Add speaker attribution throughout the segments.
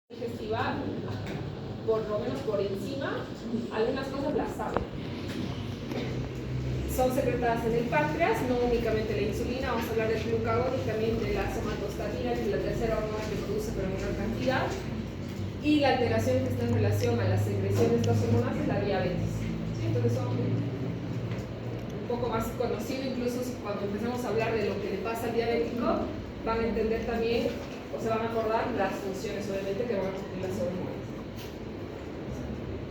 Speaker 1: digestiva, por lo menos por encima, algunas cosas las saben. Son secretadas en el páncreas, no únicamente la insulina, vamos a hablar del glucagón y también de la somatostatina, que es la tercera hormona que produce pero en menor cantidad. Y la alteración que está en relación a la secreción de estas hormonas es la diabetes. ¿Sí? Entonces son un poco más conocido, incluso cuando empecemos a hablar de lo que le pasa al diabético, van a entender también, o se van a acordar las funciones, obviamente, que van a cumplir las hormonas.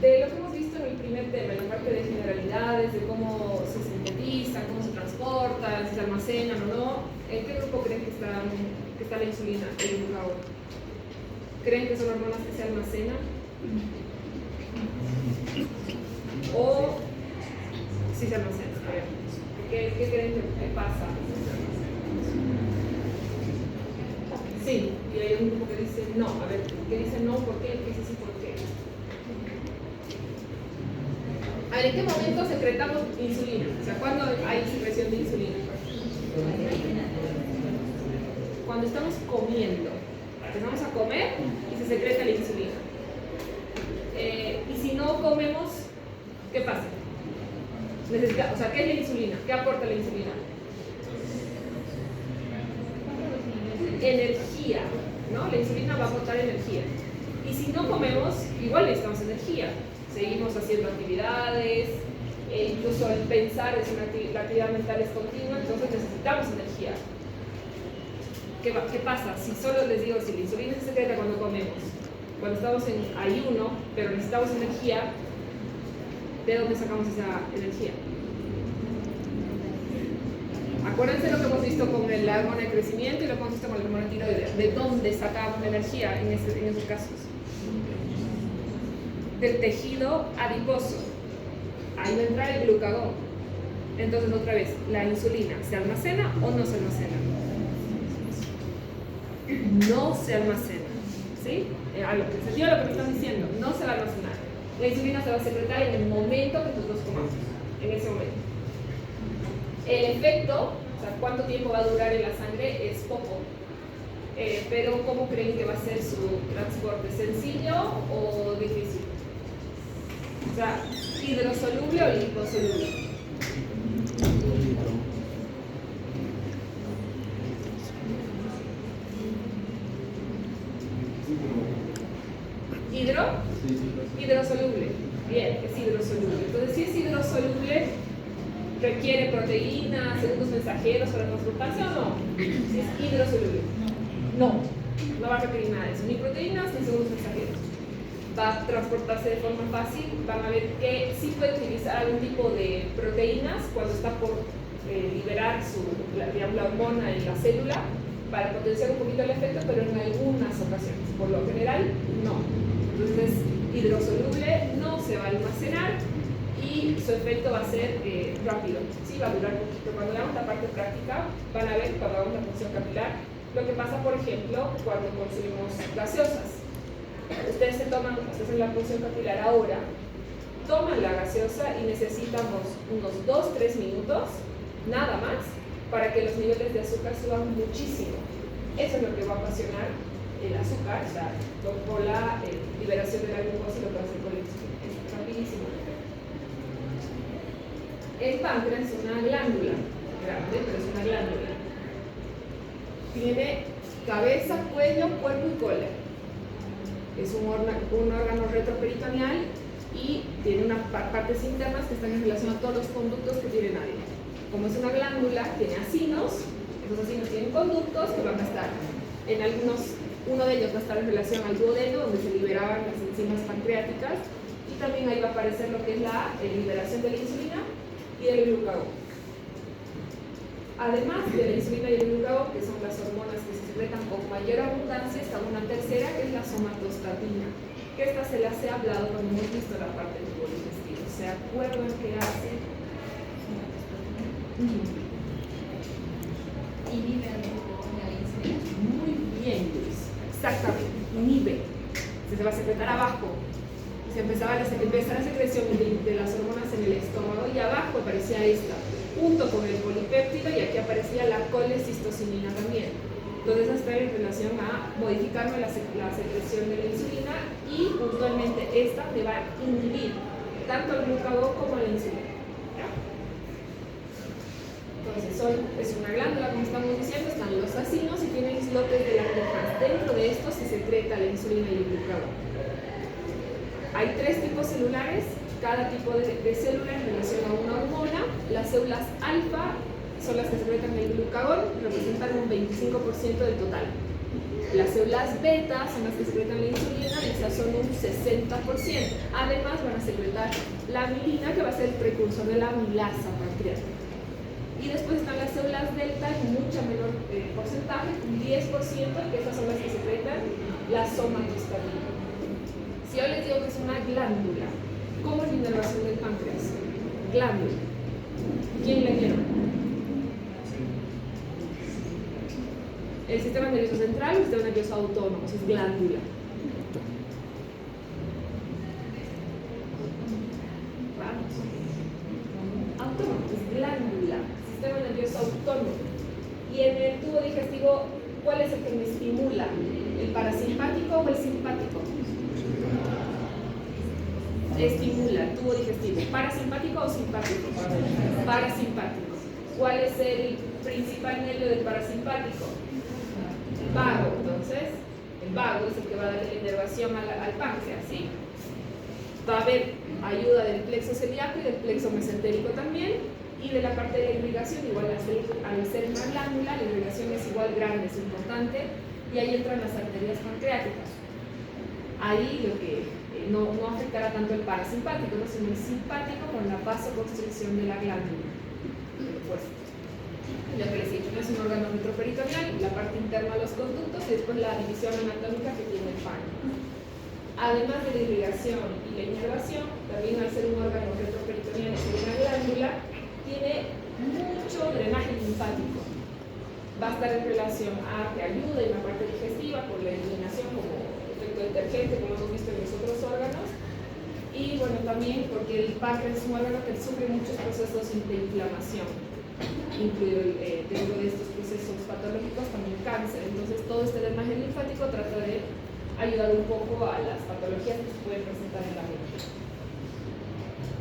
Speaker 1: De lo que hemos visto en el primer tema, en la parte de generalidades, de cómo se sintetizan, cómo se transportan, si se almacenan o no, ¿en qué grupo creen que está la insulina, el glucagón? ¿Creen que son hormonas que se almacenan? ¿O si se almacenan? A ver, ¿qué creen que pasa? Sí, y hay un grupo que dice no. A ver, ¿qué dice no? ¿Por qué? ¿Qué dice sí? ¿Por qué? A ver, ¿en qué momento secretamos insulina? O sea, ¿cuándo hay secreción de insulina? Cuando estamos comiendo. Empezamos a comer y se secreta la insulina. Y si no comemos, ¿qué pasa? O sea, ¿qué es la insulina? ¿Qué aporta la insulina? Energía, ¿no? La insulina va a aportar energía. Y si no comemos, igual necesitamos energía. Seguimos haciendo actividades, incluso el pensar la actividad mental es continua, entonces necesitamos energía. ¿Qué pasa? Si solo les digo, si la insulina se secreta cuando comemos, cuando estamos en ayuno, pero necesitamos energía, ¿de dónde sacamos esa energía? Acuérdense lo que hemos visto con la hormona de crecimiento y lo que hemos visto con la hormona tiroidea. ¿De dónde sacamos la energía en esos casos? Del tejido adiposo. Ahí va a entrar el glucagón. Entonces, otra vez, ¿la insulina se almacena o no se almacena? No se almacena. ¿Sí? El sentido de lo que me están diciendo, no se va a almacenar. La insulina se va a secretar en el momento que nosotros comamos. En ese momento. El efecto, o sea, cuánto tiempo va a durar en la sangre, es poco. Pero ¿cómo creen que va a ser su transporte? ¿Sencillo o difícil? O sea, ¿hidrosoluble o liposoluble? Hidrosoluble. Bien, es hidrosoluble. Entonces, si es hidrosoluble, ¿requiere proteínas, segundos mensajeros para transportarse o no? Si es hidrosoluble. No va a requerir nada de eso, ni proteínas ni segundos mensajeros. Va a transportarse de forma fácil. Van a ver que sí puede utilizar algún tipo de proteínas cuando está por liberar la hormona en la célula para potenciar un poquito el efecto, pero en algunas ocasiones. Por lo general, no. Entonces, hidrosoluble, no se va a almacenar y su efecto va a ser rápido. Sí, va a durar poquito. Cuando veamos la parte práctica, van a ver cuando hagamos la función capilar lo que pasa, por ejemplo, cuando consumimos gaseosas. Ustedes hacen la función capilar ahora, toman la gaseosa y necesitamos unos 2-3 minutos, nada más, para que los niveles de azúcar suban muchísimo. Eso es lo que va a ocasionar el azúcar, o sea, con la liberación de la glucosa y lo que va a hacer con el insulina. Es rapidísimo. El páncreas es una glándula grande, pero es una glándula. Tiene cabeza, cuello, cuerpo y cola. Es un órgano retroperitoneal y tiene unas partes internas que están en relación a todos los conductos que tiene nadie. Como es una glándula, tiene acinos. Esos acinos tienen conductos que van a estar en uno de ellos va a estar en relación al duodeno, donde se liberaban las enzimas pancreáticas, y también ahí va a aparecer lo que es la liberación de la insulina y del glucagón. Además de la insulina y el glucagón, que son las hormonas que se secretan con mayor abundancia, está una tercera, que es la somatostatina, que esta se las he hablado cuando hemos visto la parte del tubo digestivo. ¿Se acuerdan qué hace?
Speaker 2: Inhibe la insulina.
Speaker 1: Muy bien, Luis. Exactamente, inhibe. Se va a secretar abajo. Se empezaba la secreción de las hormonas en el estómago y abajo aparecía esta, junto con el polipéptido, y aquí aparecía la colecistocinina también. Entonces, está en relación a modificar la secreción de la insulina. esta me va a inhibir tanto el glucagón como la insulina. ¿Ya? Entonces, es una glándula, como estamos diciendo, están los acinos y tienen islotes de Langerhans. Dentro de estos se secreta la insulina y el glucagón. Hay 3 tipos celulares, cada tipo de célula en relación a una hormona. Las células alfa son las que secretan el glucagón, representan un 25% del total. Las células beta son las que secretan la insulina, y esas son un 60%. Además van a secretar la amilina, que va a ser el precursor de la amilasa pancreática. Y después están las células delta en mucho menor porcentaje, un 10%, que esas son las que secretan la somatostatina. Si yo les digo que es una glándula, ¿cómo es la inervación del páncreas? Glándula. ¿Quién la quiere? El sistema nervioso central o el sistema nervioso autónomo, eso es glándula. Vamos. Autónomo, es glándula, sistema nervioso autónomo. Y en el tubo digestivo, ¿cuál es el que me estimula? ¿El parasimpático o el simpático? Estimula el tubo digestivo. ¿Parasimpático o simpático? Parasimpático. ¿Cuál es el principal nervio del parasimpático? El vago. Entonces, el vago es el que va a dar la inervación al páncreas, ¿sí? Va a haber ayuda del plexo celíaco y del plexo mesentérico también, y de la parte de la irrigación, igual al ser una glándula, la irrigación es igual grande, es importante, y ahí entran las arterias pancreáticas. Ahí lo que no afectará tanto el parasimpático, ¿no? Sino el simpático con la vasoconstricción de la glándula. Pues, lo que les he dicho, no es un órgano retroperitoneal, la parte interna de los conductos y después la división anatómica que tiene el páncreas. Además de la irrigación y la inervación, también al ser un órgano retroperitoneal y ser una glándula, tiene mucho drenaje linfático. Va a estar en relación a que ayuda en la parte digestiva por la eliminación como efecto detergente, como hemos visto en los otros órganos, y bueno, también porque el páncreas es un órgano que sufre muchos procesos de inflamación, incluido dentro de estos procesos patológicos también cáncer. Entonces todo este drenaje linfático trata de ayudar un poco a las patologías que se pueden presentar en la mente.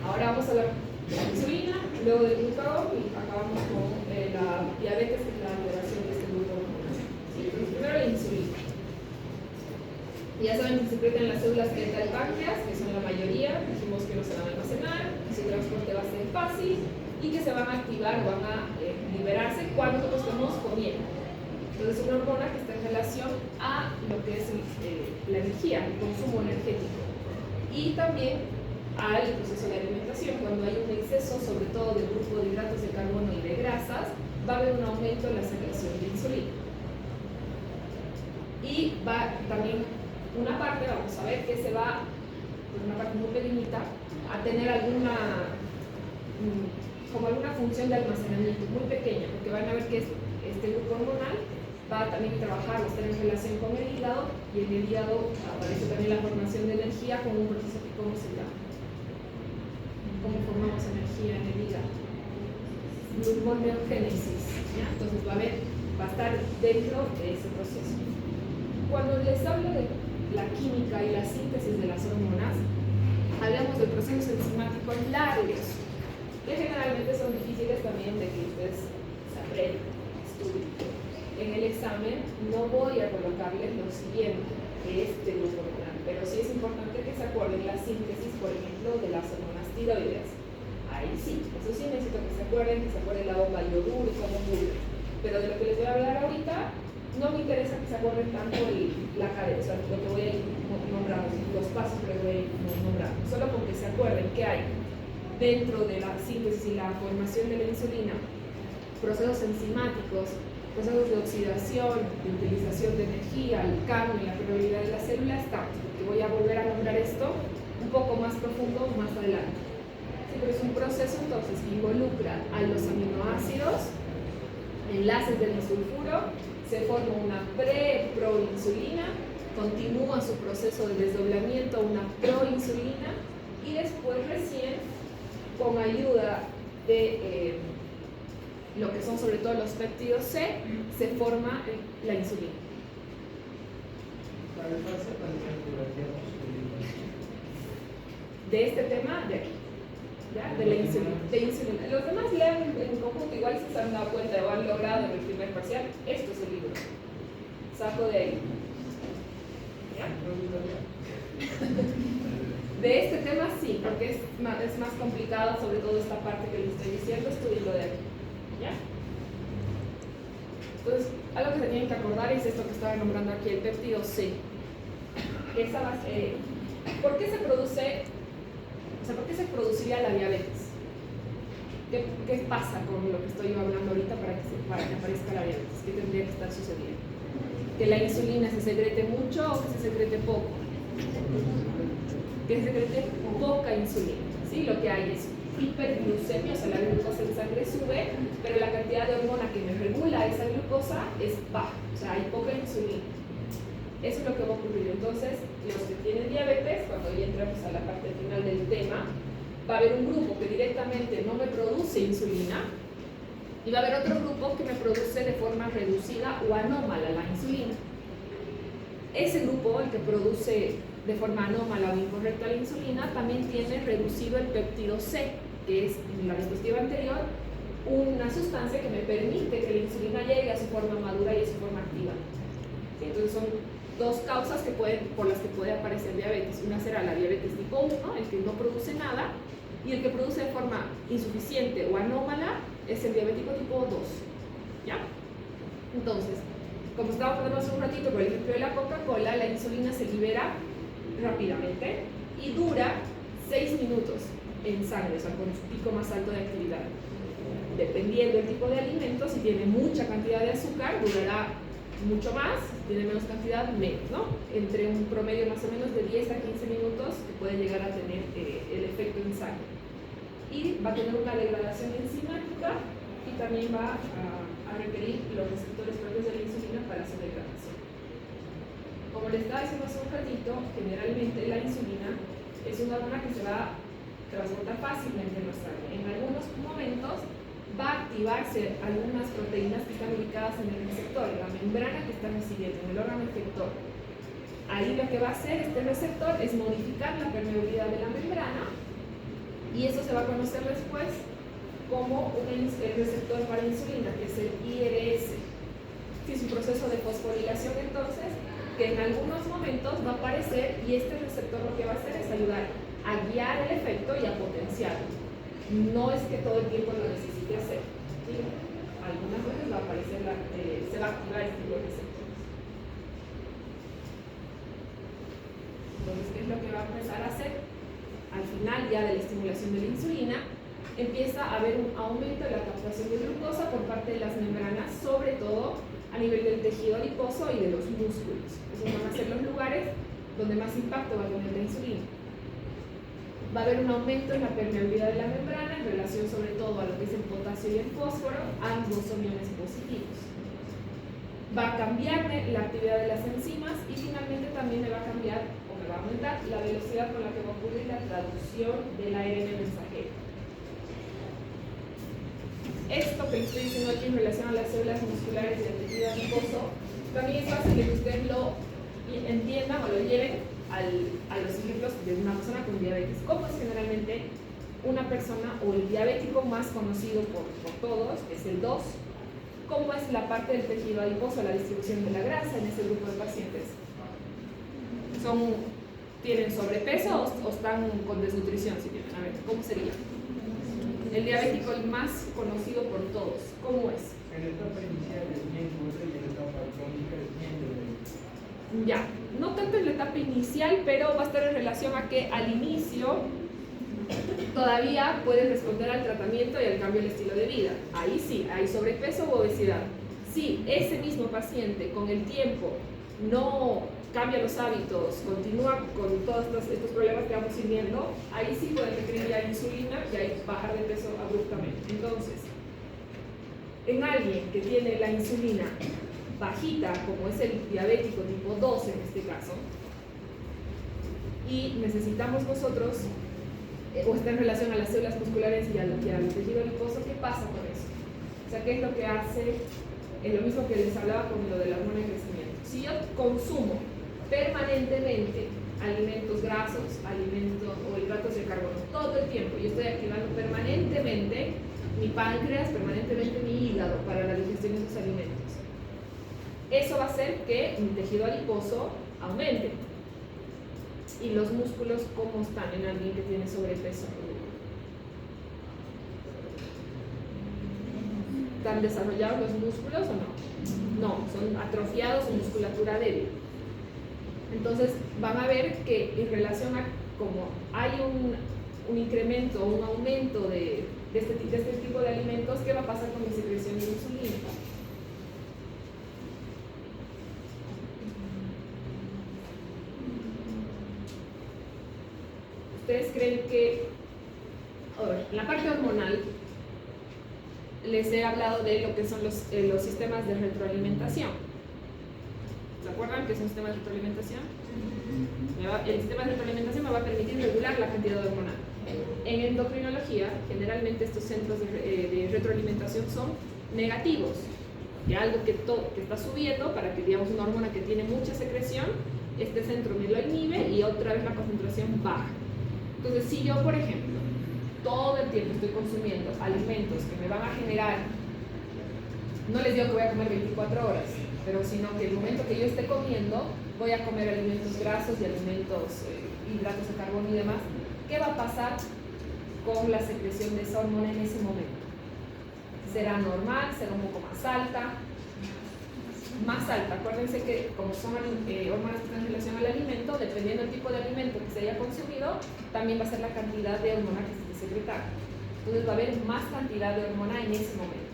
Speaker 1: Ahora vamos a hablar de la insulina, luego del glucagón y acabamos con la diabetes, que es la alteración de este grupo hormonal. ¿Sí? Entonces, primero la insulina. Ya saben que se secretan las células beta del páncreas, que son la mayoría, dijimos que no se van a almacenar, su transporte va a ser fácil y que se van a activar o van a liberarse cuando nosotros estemos comiendo. Entonces, es una hormona que está en relación a lo que es la energía, el consumo energético, y también al proceso de alimentación. Cuando hay un exceso, sobre todo del grupo de hidratos de carbono y de grasas, va a haber un aumento en la secreción de insulina. Y va también una parte, vamos a ver, que se va, pues una parte muy pequeñita, a tener alguna función de almacenamiento muy pequeña, porque van a ver que este grupo hormonal va también a trabajar o estar en relación con el hígado, y en el hígado aparece también la formación de energía con un proceso que, ¿cómo se llama? ¿Cómo formamos energía en el hígado? Gluconeogénesis, ¿ya? Entonces va a estar dentro de ese proceso. Cuando les hablo de la química y la síntesis de las hormonas, hablamos de procesos enzimáticos largos, que generalmente son difíciles también de que ustedes se aprendan, estudien. En el examen no voy a colocarles lo siguiente, que es este grupo hormonal, pero sí es importante que se acuerden la síntesis, por ejemplo, de las hormonas tiroideas. Ahí sí, eso sí necesito que se acuerden la bomba yogur y cómo ocurre. Pero de lo que les voy a hablar ahorita, no me interesa que se acuerden tanto la cadena, o sea, lo que voy a ir nombrando, los pasos que voy a ir nombrando, solo con que se acuerden que hay dentro de la síntesis y la formación de la insulina procesos enzimáticos, procesos de oxidación, de utilización de energía, el cambio y la probabilidad de la célula, estamos, porque voy a volver a nombrar esto un poco más profundo más adelante. Sí, pero es un proceso entonces que involucra a los aminoácidos, enlaces del disulfuro, se forma una pre-proinsulina, continúa su proceso de desdoblamiento a una proinsulina, y después recién, con ayuda de lo que son sobre todo los péptidos C, se forma la insulina. de este tema de aquí, ¿ya? De la insulina. Los demás lean en conjunto, igual si se han dado cuenta o han logrado en el primer parcial, esto es el libro. Saco de ahí. ¿Ya? De este tema sí, porque es más complicado, sobre todo esta parte que les estoy diciendo, estudiarlo de aquí. ¿Ya? Entonces, algo que se tienen que acordar es esto que estaba nombrando aquí, el péptido C. ¿Por qué se produce, por qué se produciría la diabetes? ¿Qué pasa con lo que estoy hablando ahorita para que aparezca la diabetes? ¿Qué tendría que estar sucediendo? ¿Que la insulina se secrete mucho o que se secrete poco? Que se secrete poca insulina, ¿sí? Lo que hay es hiperglucemia, o sea, la glucosa en sangre sube, pero la cantidad de hormona que me regula esa glucosa es baja, o sea, hay poca insulina. Eso es lo que va a ocurrir. Entonces, los que tienen diabetes, cuando ya entramos a la parte final del tema, va a haber un grupo que directamente no me produce insulina y va a haber otro grupo que me produce de forma reducida o anómala la insulina. Ese grupo, el que produce de forma anómala o incorrecta la insulina, también tiene reducido el péptido C, que es, en la diapositiva anterior, una sustancia que me permite que la insulina llegue a su forma madura y a su forma activa. ¿Sí? Entonces son dos causas por las que puede aparecer diabetes. Una será la diabetes tipo 1, el que no produce nada, y el que produce de forma insuficiente o anómala es el diabético tipo 2. ¿Ya? Entonces, como estábamos hablando hace un ratito por el ejemplo de la Coca-Cola, la insulina se libera rápidamente y dura 6 minutos en sangre, o sea, con su pico más alto de actividad. Dependiendo del tipo de alimento, si tiene mucha cantidad de azúcar, durará mucho más, si tiene menos cantidad, menos, ¿no? Entre un promedio más o menos de 10 a 15 minutos que puede llegar a tener el efecto en sangre. Y va a tener una degradación enzimática y también va a requerir los receptores propios de la insulina para su degradación. Como les estaba diciendo hace un ratito, generalmente la insulina es una hormona que se va a transportar fácilmente en la sangre. En algunos momentos va a activarse algunas proteínas que están ubicadas en el receptor, en la membrana que está recibiendo, en el órgano efector. Ahí lo que va a hacer este receptor es modificar la permeabilidad de la membrana y eso se va a conocer después como el receptor para insulina, que es el IRS. Es un proceso de fosforilación entonces, que en algunos momentos va a aparecer y este receptor lo que va a hacer es ayudar a guiar el efecto y a potenciarlo. No es que todo el tiempo lo necesite hacer, ¿sí? Algunas veces va a aparecer, se va a activar este tipo de receptores. Entonces, ¿qué es lo que va a empezar a hacer? Al final ya de la estimulación de la insulina, empieza a haber un aumento de la captación de glucosa por parte de las membranas, sobre todo a nivel del tejido adiposo y de los músculos. Esos van a ser los lugares donde más impacto va a tener la insulina. Va a haber un aumento en la permeabilidad de la membrana en relación sobre todo a lo que es el potasio y el fósforo, ambos son iones positivos. Va a cambiarme la actividad de las enzimas y finalmente también me va a cambiar o me va a aumentar la velocidad con la que va a ocurrir la traducción del ARN mensajero. Esto que les estoy diciendo aquí en relación a las células musculares y el tejido adiposo, también es fácil que ustedes lo entiendan o lo lleven a los ejemplos de una persona con diabetes. ¿Cómo es generalmente una persona o el diabético más conocido por todos? Es el 2. ¿Cómo es la parte del tejido adiposo, la distribución de la grasa en ese grupo de pacientes? ¿Tienen sobrepeso o están con desnutrición? Si tienen, a ver, ¿cómo sería? El diabético el más conocido por todos, ¿cómo es?
Speaker 3: En la etapa inicial es bien dulce y en la etapa crónica es bien dulce.
Speaker 1: Ya, no tanto en la etapa inicial, pero va a estar en relación a que al inicio todavía puede responder al tratamiento y al cambio del estilo de vida. Ahí sí, hay sobrepeso u obesidad. Si ese mismo paciente con el tiempo no cambia los hábitos, continúa con todos estos problemas que vamos viendo, ahí sí puede requerir ya insulina y ahí bajar de peso abruptamente. Entonces, en alguien que tiene la insulina bajita, como es el diabético tipo 2 en este caso, y necesitamos nosotros, o está en relación a las células musculares y al tejido adiposo, ¿qué pasa con eso? O sea, ¿qué es lo que hace? Es lo mismo que les hablaba con lo de la hormona de crecimiento. Si yo consumo permanentemente alimentos grasos, alimentos o hidratos de el tiempo yo estoy activando permanentemente mi páncreas, permanentemente mi hígado para la digestión de esos alimentos. Eso va a hacer que mi tejido adiposo aumente. ¿Y los músculos cómo están en alguien que tiene sobrepeso? ¿Están desarrollados los músculos o no? No, son atrofiados o musculatura débil. Entonces van a ver que en relación a como hay un incremento o un aumento de este tipo de alimentos, ¿qué va a pasar con mi secreción de insulina? ¿Ustedes creen que, a ver, en la parte hormonal, les he hablado de lo que son los sistemas de retroalimentación? ¿Se acuerdan qué es un sistema de retroalimentación? El sistema de retroalimentación me va a permitir regular la cantidad hormonal. En endocrinología, generalmente estos centros de retroalimentación son negativos. Y algo que está subiendo para que, digamos, una hormona que tiene mucha secreción, este centro me lo inhibe y otra vez la concentración baja. Entonces, si yo, por ejemplo, todo el tiempo estoy consumiendo alimentos que me van a generar, no les digo que voy a comer 24 horas, pero sino que el momento que yo esté comiendo, voy a comer alimentos grasos y alimentos, hidratos de carbono y demás, ¿qué va a pasar con la secreción de esa hormona en ese momento? ¿Será normal? ¿Será un poco más alta? Más alta. Acuérdense que como son hormonas que están en relación al alimento, dependiendo del tipo de alimento que se haya consumido, también va a ser la cantidad de hormona que se esté secretando. Entonces va a haber más cantidad de hormona en ese momento.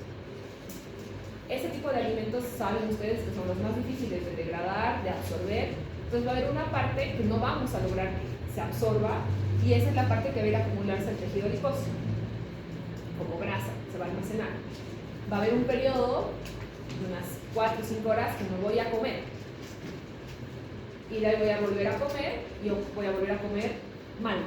Speaker 1: Ese tipo de alimentos saben ustedes que son los más difíciles de degradar, de absorber. Entonces va a haber una parte que no vamos a lograr que se absorba, y esa es la parte que va a ir a acumularse al tejido adiposo como grasa, se va a almacenar. Va a haber un periodo de unas 4 o 5 horas que no voy a comer, y de ahí voy a volver a comer, y yo voy a volver a comer mal,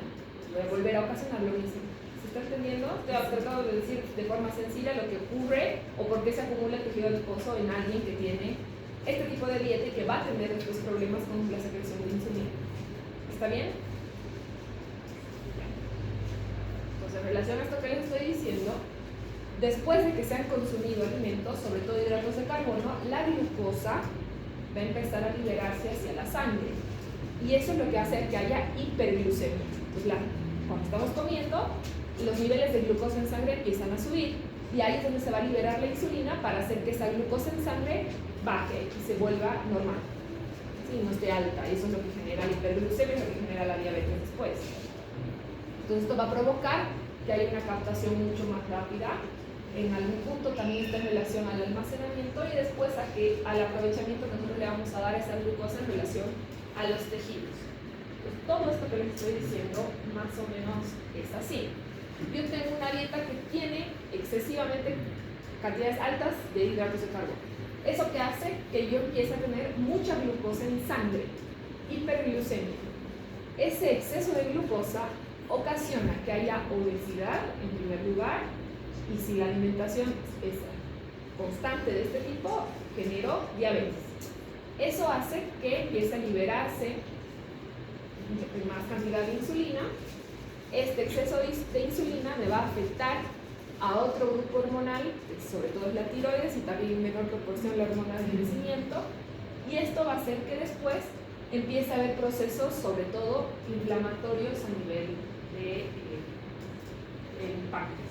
Speaker 1: voy a volver a ocasionar lo mismo. ¿Se está entendiendo? Te he tratado de decir de forma sencilla lo que ocurre o por qué se acumula el tejido adiposo en alguien que tiene este tipo de dieta y que va a tener estos problemas con la secreción de insulina. ¿Está bien? Entonces, en relación a esto que les estoy diciendo, después de que se han consumido alimentos, sobre todo hidratos de carbono, la glucosa va a empezar a liberarse hacia la sangre. Y eso es lo que hace que haya hiperglucemia. Entonces, cuando estamos comiendo, los niveles de glucosa en sangre empiezan a subir. Y ahí es donde se va a liberar la insulina para hacer que esa glucosa en sangre baje y se vuelva normal. Sí, no esté alta. Eso es lo que genera la hiperglucemia, es lo que genera la diabetes después. Entonces, esto va a provocar que haya una captación mucho más rápida. En algún punto también está en relación al almacenamiento y después al aprovechamiento que nosotros le vamos a dar a esa glucosa en relación a los tejidos. Entonces, todo esto que les estoy diciendo más o menos es así. Yo tengo una dieta que tiene excesivamente cantidades altas de hidratos de carbono. Eso que hace que yo empiece a tener mucha glucosa en sangre, hiperglucemia. Ese exceso de glucosa ocasiona que haya obesidad en primer lugar, y si la alimentación es constante de este tipo, generó diabetes. Eso hace que empiece a liberarse más cantidad de insulina. Este exceso de insulina me va a afectar a otro grupo hormonal, que sobre todo es la tiroides y también en menor proporción la hormona del crecimiento, y esto va a hacer que después empiece a haber procesos, sobre todo inflamatorios a nivel del páncreas.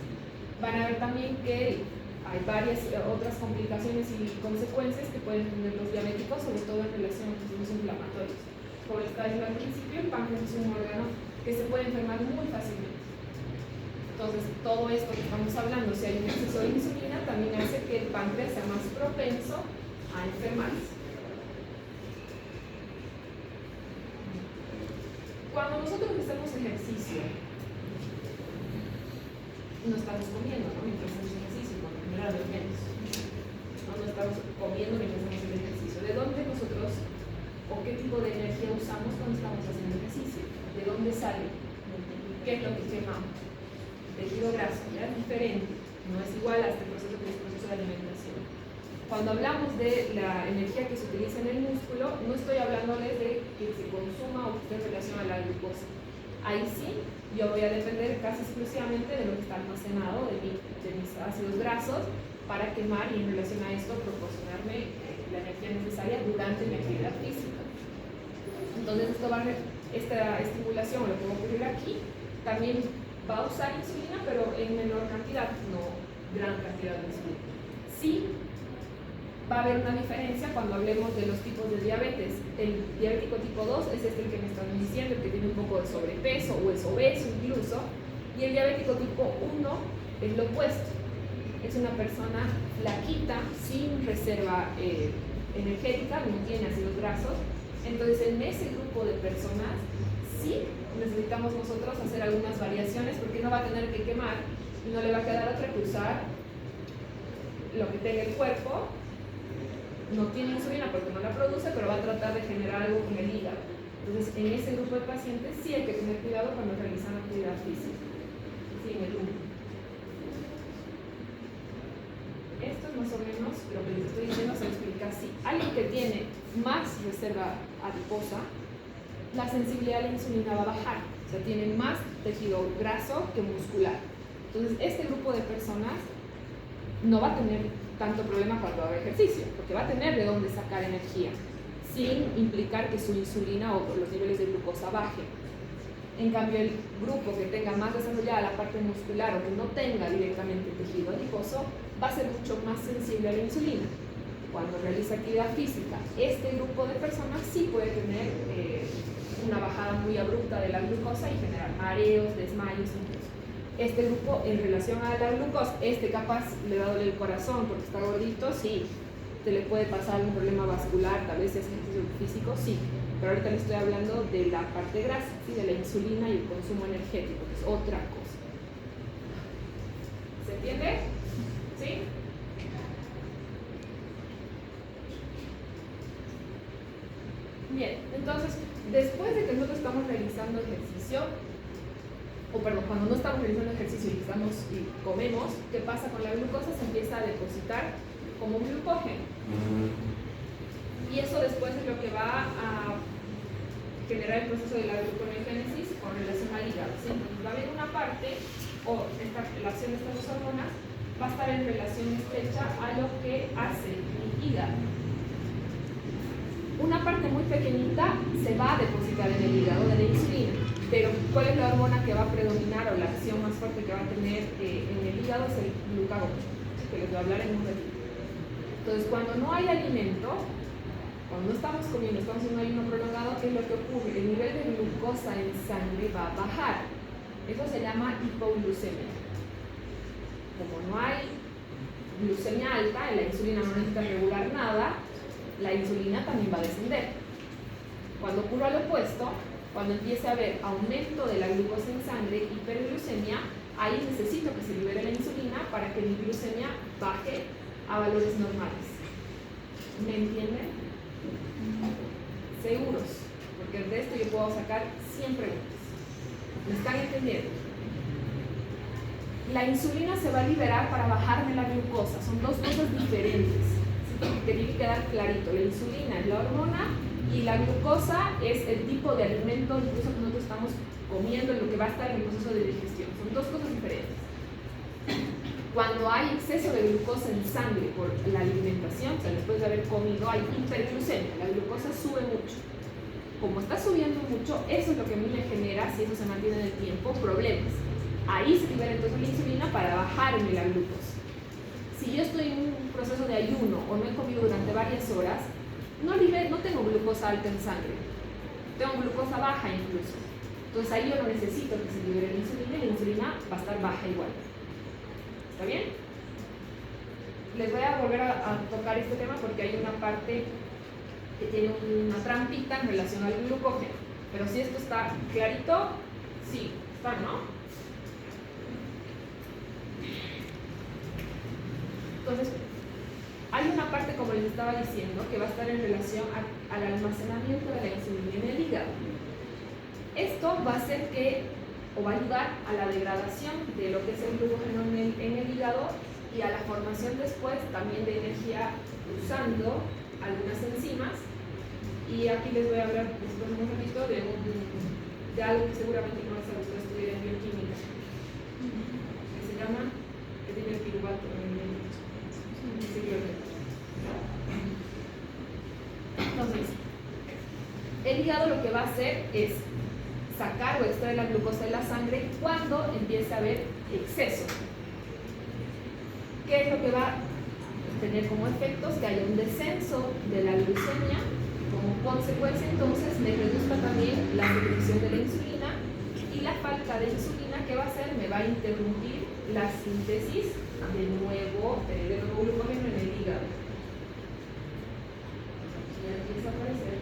Speaker 1: Van a ver también que hay varias otras complicaciones y consecuencias que pueden tener los diabéticos, sobre todo en relación a procesos inflamatorios. Como les estaba diciendo al principio, el páncreas es un órgano que se puede enfermar muy fácilmente. Entonces, todo esto que estamos hablando, si hay un exceso de insulina, también hace que el páncreas sea más propenso a enfermarse. Cuando nosotros hacemos ejercicio, no estamos comiendo, ¿no? Mientras hacemos ejercicio, por lo general al menos. No estamos comiendo mientras hacemos el ejercicio. ¿De dónde nosotros, o qué tipo de energía usamos cuando estamos haciendo ejercicio? ¿De dónde sale? ¿Qué es lo que quemamos? Tejido graso, ¿ya? Es diferente. No es igual a este proceso que es el proceso de alimentación. Cuando hablamos de la energía que se utiliza en el músculo, no estoy hablándoles de que se consuma o que esté en relación a la glucosa. ahí sí yo voy a depender casi exclusivamente de lo que está almacenado de mis ácidos grasos para quemar y en relación a esto proporcionarme la energía necesaria durante mi actividad física. Entonces esta estimulación, lo que va a ocurrir aquí, también va a usar insulina, pero en menor cantidad, no gran cantidad de insulina. Sí va a haber una diferencia cuando hablemos de los tipos de diabetes. El diabético tipo 2 es el que me están diciendo, el que tiene un poco de sobrepeso o es obeso incluso, y el diabético tipo 1 es lo opuesto. Es una persona flaquita, sin reserva energética, no tiene ácidos grasos. Entonces en ese grupo de personas sí necesitamos nosotros hacer algunas variaciones porque no va a tener que quemar y no le va a quedar otra que usar lo que tenga el cuerpo. No tiene insulina porque no la produce, pero va a tratar de generar algo con el hígado. Entonces, en ese grupo de pacientes sí hay que tener cuidado cuando realizan actividad física. Sí, en el 1. Esto es más o menos lo que les estoy diciendo, se lo explica así. Alguien que tiene más reserva adiposa, la sensibilidad a la insulina va a bajar. O sea, tiene más tejido graso que muscular. Entonces, este grupo de personas no va a tener tanto problema cuando haga ejercicio, porque va a tener de dónde sacar energía, sin implicar que su insulina o los niveles de glucosa bajen. En cambio, el grupo que tenga más desarrollada la parte muscular o que no tenga directamente tejido adiposo, va a ser mucho más sensible a la insulina. Cuando realiza actividad física, este grupo de personas sí puede tener una bajada muy abrupta de la glucosa y generar mareos, desmayos incluso. Este grupo, en relación a la glucosa, capaz le va a doler el corazón porque está gordito, sí. Te le puede pasar algún problema vascular, tal vez si es ejercicio físico, sí. Pero ahorita le estoy hablando de la parte grasa, ¿sí? De la insulina y el consumo energético, que es otra cosa. ¿Se entiende? ¿Sí? Bien, entonces, después de que nosotros estamos realizando ejercicio, cuando no estamos realizando ejercicio y comemos, ¿qué pasa con la glucosa? Se empieza a depositar como un glucógeno. Y eso después es lo que va a generar el proceso de la gluconeogénesis con relación al hígado. ¿Sí? Entonces va a haber una parte, la acción de estas dos hormonas va a estar en relación estrecha a lo que hace el hígado. Una parte muy pequeñita se va a depositar en el hígado de la insulina. Pero, ¿cuál es la hormona que va a predominar o la acción más fuerte que va a tener en el hígado? Es el glucagón, que les voy a hablar en un ratito. Entonces, cuando no hay alimento, cuando no estamos comiendo, estamos en un ayuno prolongado, ¿qué es lo que ocurre? El nivel de glucosa en sangre va a bajar. Eso se llama hipoglucemia. Como no hay glucemia alta, la insulina no necesita regular nada, la insulina también va a descender. Cuando ocurre lo opuesto, cuando empiece a haber aumento de la glucosa en sangre, hiperglucemia, ahí necesito que se libere la insulina para que mi glucemia baje a valores normales. ¿Me entienden? Seguros, porque de esto yo puedo sacar 100 preguntas. ¿Me están entendiendo? La insulina se va a liberar para bajarme la glucosa. Son dos cosas diferentes. Que tiene que quedar clarito. La insulina es la hormona y la glucosa es el tipo de alimento incluso que nosotros estamos comiendo, en lo que va a estar en el proceso de digestión. Son dos cosas diferentes. Cuando hay exceso de glucosa en sangre por la alimentación, o sea, después de haber comido, hay hiperglucemia, la glucosa sube mucho. Como está subiendo mucho, eso es lo que a mí me genera, si eso se mantiene en el tiempo, problemas. Ahí se libera entonces la insulina para bajarme la glucosa. Si yo estoy en un proceso de ayuno o no he comido durante varias horas, no tengo glucosa alta en sangre, tengo glucosa baja incluso. Entonces ahí yo no necesito que se libere la insulina y la insulina va a estar baja igual. ¿Está bien? Les voy a volver a tocar este tema porque hay una parte que tiene una trampita en relación al glucógeno. Pero si esto está clarito, sí, está, ¿no? Entonces, hay una parte, como les estaba diciendo, que va a estar en relación al almacenamiento de la insulina en el hígado. Esto va a hacer va a ayudar a la degradación de lo que es el glucógeno en el hígado y a la formación después también de energía usando algunas enzimas. Y aquí les voy a hablar después de un ratito de algo que seguramente no vas a gustar estudiar en bioquímica, que se llama, que tiene el piruvato en el Entonces, el hígado lo que va a hacer es sacar o extraer la glucosa de la sangre cuando empiece a haber exceso. ¿Qué es lo que va a tener como efectos? Que haya un descenso de la glucemia. Como consecuencia, entonces, me reduzca también la secreción de la insulina, y la falta de insulina, ¿qué va a hacer? Me va a interrumpir la síntesis de nuevo glucógeno en el hígado. Ya empieza a aparecer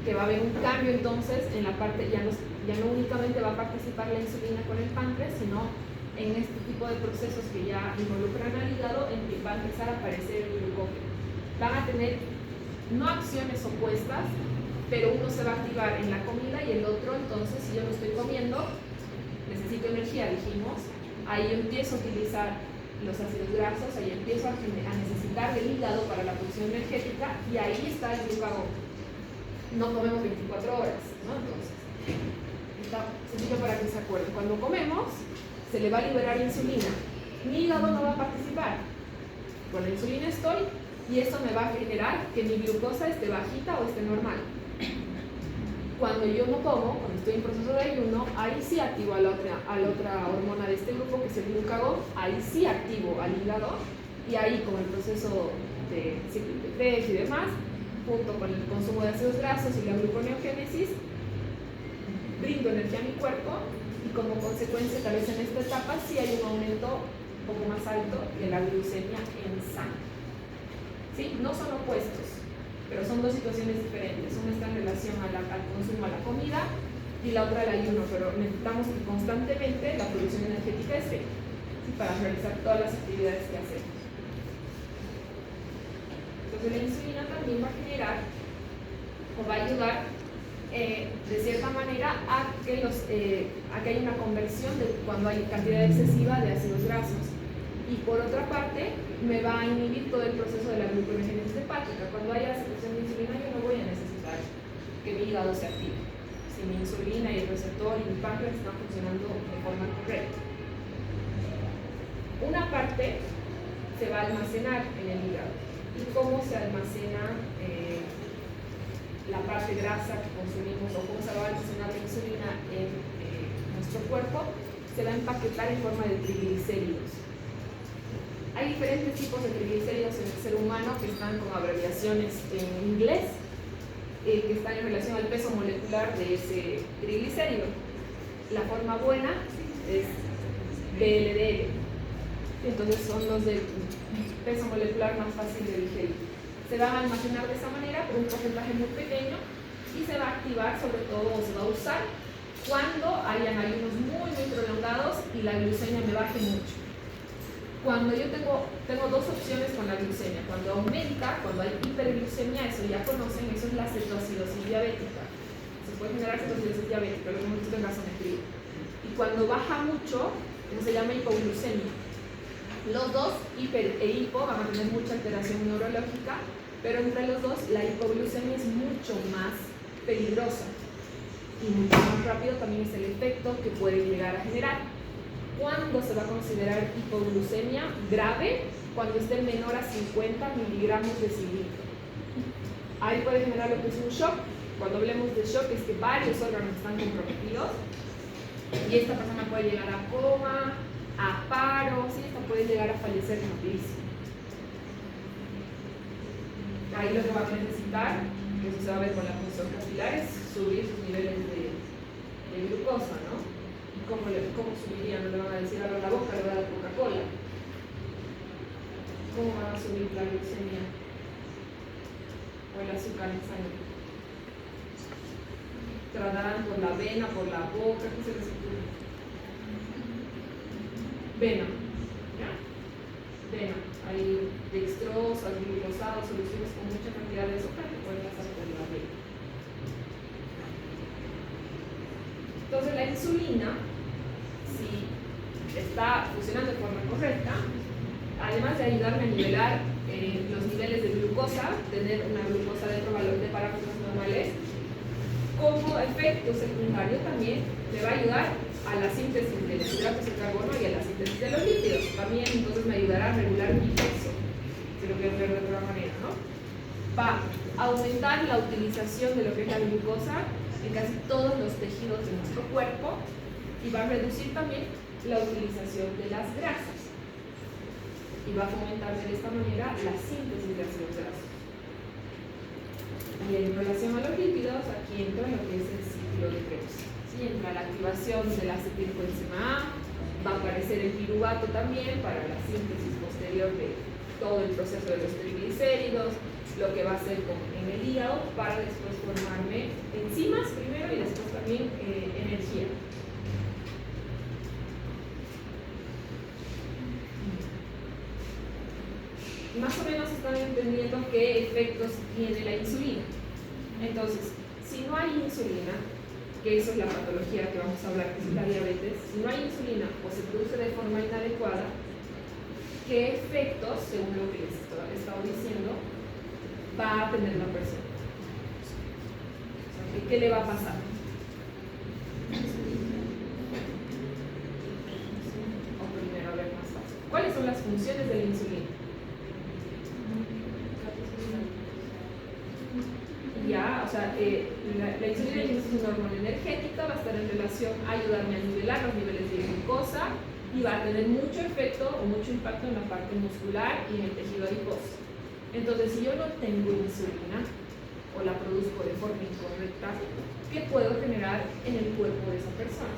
Speaker 1: que va a haber un cambio entonces en la parte, ya no únicamente va a participar la insulina con el páncreas, sino en este tipo de procesos que ya involucran al hígado, en que va a empezar a aparecer el glucógeno. Van a tener no acciones opuestas, pero uno se va a activar en la comida y el otro, entonces, si yo no estoy comiendo, necesito energía, dijimos, ahí yo empiezo a utilizar los ácidos grasos, ahí empiezo a necesitar del hígado para la producción energética, y ahí está el glucagón. No comemos 24 horas, ¿no? Entonces, está sencillo para que se acuerden. Cuando comemos, se le va a liberar insulina. Mi hígado no va a participar. Con la insulina estoy, y eso me va a generar que mi glucosa esté bajita o esté normal. Cuando yo no como, cuando estoy en proceso de ayuno, ahí sí activo a la otra hormona de este grupo, que es el glucagón, ahí sí activo al hígado, y ahí con el proceso de ciclo de Krebs y demás, junto con el consumo de ácidos grasos y la gluconeogénesis, brindo energía a mi cuerpo, y como consecuencia, tal vez en esta etapa sí hay un aumento un poco más alto de la glucemia en sangre. ¿Sí? No son opuestos, pero son dos situaciones diferentes. Una está en relación al consumo, a la comida, y la otra al ayuno, pero necesitamos que constantemente la producción energética esté, ¿sí? Para realizar todas las actividades que hacemos. Entonces la insulina también va a generar o va a ayudar de cierta manera a que haya una conversión de cuando hay cantidad excesiva de ácidos grasos, y por otra parte me va a inhibir todo el proceso de la gluconeogénesis hepática. Cuando haya secreción de insulina, yo no voy a necesitar que mi hígado se active si mi insulina y el receptor y mi páncreas están funcionando de forma correcta. Una parte se va a almacenar en el hígado. ¿Y cómo se almacena la parte grasa que consumimos, o cómo se va a almacenar la insulina en nuestro cuerpo? Se va a empaquetar en forma de triglicéridos. Hay diferentes tipos de triglicéridos en el ser humano que están con abreviaciones en inglés, que están en relación al peso molecular de ese triglicérido. La forma buena es VLDL. Entonces son los de peso molecular más fácil de digerir. Se van a almacenar de esa manera por un porcentaje muy pequeño, y se va a activar, sobre todo, o se va a usar cuando hayan ayunos muy prolongados y la glucemia me baje mucho. Cuando yo tengo dos opciones con la glucemia: cuando aumenta, cuando hay hiperglucemia, eso ya conocen, eso es la cetoacidosis diabética. Se puede generar cetoacidosis diabética, lo hemos visto en gasometría. Y cuando baja mucho, eso se llama hipoglucemia. Los dos, hiper e hipo, van a tener mucha alteración neurológica, pero entre los dos la hipoglucemia es mucho más peligrosa, y mucho más rápido también es el efecto que puede llegar a generar. ¿Cuándo se va a considerar hipoglucemia grave? Cuando esté menor a 50 miligramos de cilindro. Ahí puede generar lo que es un shock. Cuando hablemos de shock, es que varios órganos están comprometidos, y esta persona puede llegar a coma, a paro, ¿sí? Esta puede llegar a fallecer rapidísimo. Ahí lo que va a necesitar, que eso se va a ver con la función capilar, es subir sus niveles de glucosa, ¿no? ¿Cómo subiría? No le van a decir abra la boca, le van a dar Coca-Cola. ¿Cómo van a subir la glucemia o el azúcar en sangre? Tratarán por la vena, por la boca, ¿qué se les ocurre? Vena, ¿ya? Vena. Hay dextrosa, glucosados, soluciones con mucha cantidad de azúcar que pueden pasar por la vena. Entonces la insulina, si está funcionando de forma correcta, además de ayudarme a nivelar los niveles de glucosa, tener una glucosa dentro de parámetros normales, efecto secundario también me va a ayudar a la síntesis de los hidratos de carbono y a la síntesis de los lípidos. También entonces me ayudará a regular mi peso, si lo quiero ver de otra manera, ¿no? Va a aumentar la utilización de lo que es la glucosa en casi todos los tejidos de nuestro cuerpo y va a reducir también la utilización de las grasas y va a fomentar de esta manera la síntesis de ácidos grasos. Y en relación a los lípidos, aquí entra lo que es el ciclo de Krebs. ¿Sí? Entra la activación de la acetilcoenzima A, va a aparecer el piruvato también para la síntesis posterior de todo el proceso de los triglicéridos, lo que va a hacer en el hígado para después formarme enzimas primero y después también energía. Más o menos están entendiendo qué efectos tiene la insulina. Entonces, si no hay insulina, que eso es la patología que vamos a hablar, que es la diabetes, si no hay insulina o se produce de forma inadecuada, ¿qué efectos, según lo que les he estado diciendo, va a tener la persona? O sea, ¿qué le va a pasar? O primero, a ver, más fácil. ¿Cuáles son las funciones de la insulina? Ya, o sea, la insulina es una hormona energética, va a estar en relación a ayudarme a nivelar los niveles de glucosa y va a tener mucho efecto o mucho impacto en la parte muscular y en el tejido adiposo. Entonces, si yo no tengo insulina o la produzco de forma incorrecta, ¿qué puedo generar en el cuerpo de esa persona?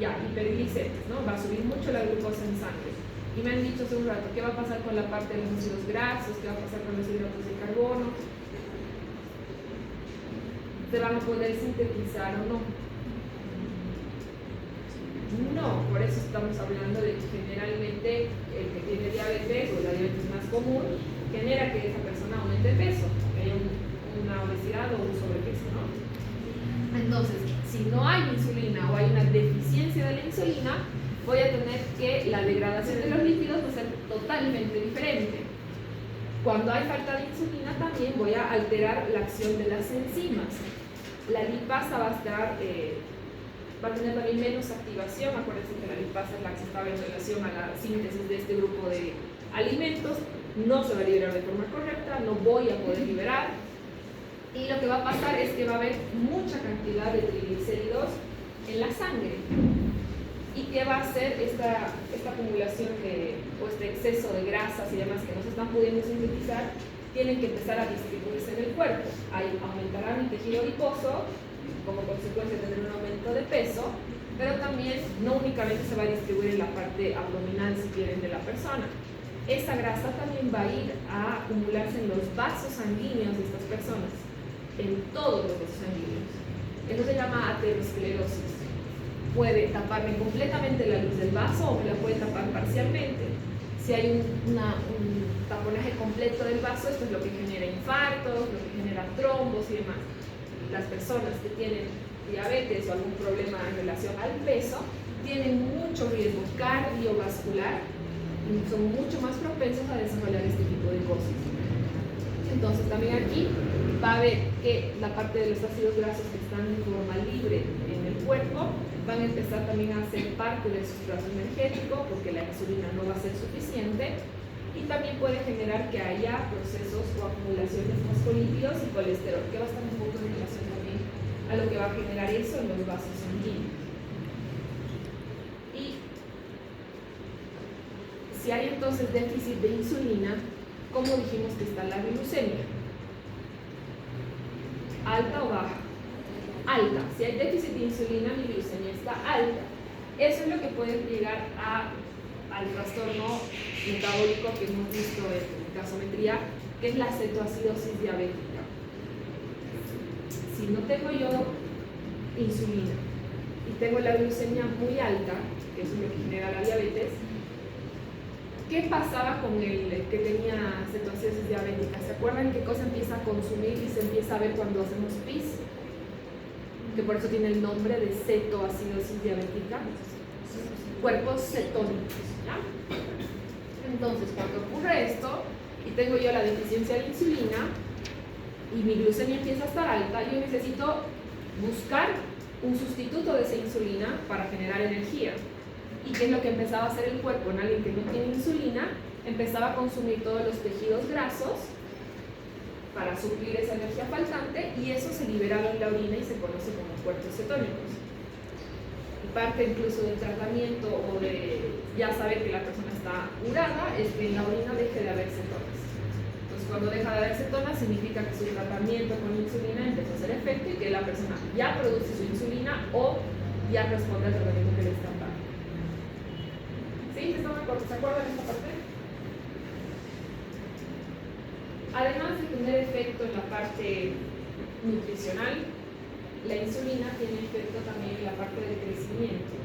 Speaker 1: Ya, hiperglicemias, ¿no? Va a subir mucho la glucosa en sangre. Y me han dicho hace un rato, ¿qué va a pasar con la parte de los ácidos grasos? ¿Qué va a pasar con los hidratos de carbono? ¿Se van a poder sintetizar o no? No, por eso estamos hablando de que generalmente el que tiene diabetes o la diabetes más común genera que esa persona aumente de peso, que haya una obesidad o un sobrepeso, ¿no? Entonces, si no hay insulina o hay una deficiencia de la insulina, voy a tener que la degradación de los lípidos va a ser totalmente diferente. Cuando hay falta de insulina también voy a alterar la acción de las enzimas. La lipasa va a tener también menos activación. Acuérdense que la lipasa es la que estaba en relación a la síntesis de este grupo de alimentos. No se va a liberar de forma correcta, no voy a poder liberar. Y lo que va a pasar es que va a haber mucha cantidad de triglicéridos en la sangre. ¿Y qué va a hacer esta acumulación o este exceso de grasas y demás que no se están pudiendo sintetizar? Tienen que empezar a distribuirse en el cuerpo. Ahí aumentará mi tejido adiposo, como consecuencia de tener un aumento de peso, pero también no únicamente se va a distribuir en la parte abdominal, si quieren, de la persona. Esa grasa también va a ir a acumularse en los vasos sanguíneos de estas personas, en todos los vasos sanguíneos. Eso se llama aterosclerosis. Puede taparme completamente la luz del vaso o me la puede tapar parcialmente. Si hay un taponaje completo del vaso, esto es lo que genera infartos, lo que genera trombos y demás. Las personas que tienen diabetes o algún problema en relación al peso tienen mucho riesgo cardiovascular y son mucho más propensos a desarrollar este tipo de cosas. Entonces también aquí va a ver que la parte de los ácidos grasos que están de forma libre en el cuerpo van a empezar también a ser parte del sustrato energético porque la insulina no va a ser suficiente y también puede generar que haya procesos o acumulación de fosfolípidos y colesterol, que va a estar un poco en relación también a lo que va a generar eso en los vasos sanguíneos. Y si hay entonces déficit de insulina, ¿cómo dijimos que está la glucemia? ¿Alta o baja? Alta. Si hay déficit de insulina, mi glucemia está alta. Eso es lo que puede llegar al trastorno metabólico que hemos visto en gasometría, que es la cetoacidosis diabética. Si no tengo yo insulina y tengo la glucemia muy alta, que eso es lo que genera la diabetes, ¿qué pasaba con el que tenía cetoacidosis diabética? ¿Se acuerdan qué cosa empieza a consumir y se empieza a ver cuando hacemos pis? Que por eso tiene el nombre de cetoacidosis diabética. Cuerpos cetónicos, ¿ya? Entonces, cuando ocurre esto y tengo yo la deficiencia de insulina, y mi glucemia empieza a estar alta, yo necesito buscar un sustituto de esa insulina para generar energía. ¿Y qué es lo que empezaba a hacer el cuerpo en alguien que no tiene insulina? Empezaba a consumir todos los tejidos grasos para suplir esa energía faltante, y eso se liberaba en la orina y se conoce como puertos cetónicos. Y parte incluso del tratamiento o de ya saber que la persona está urada es que en la orina deje de haber cetonas. Entonces, cuando deja de haber cetonas significa que su tratamiento con insulina empezó a hacer efecto y que la persona ya produce su insulina o ya responde al tratamiento que le están dando. ¿Sí? ¿Se acuerdan de esta parte? Además de tener efecto en la parte nutricional, la insulina tiene efecto también en la parte del crecimiento.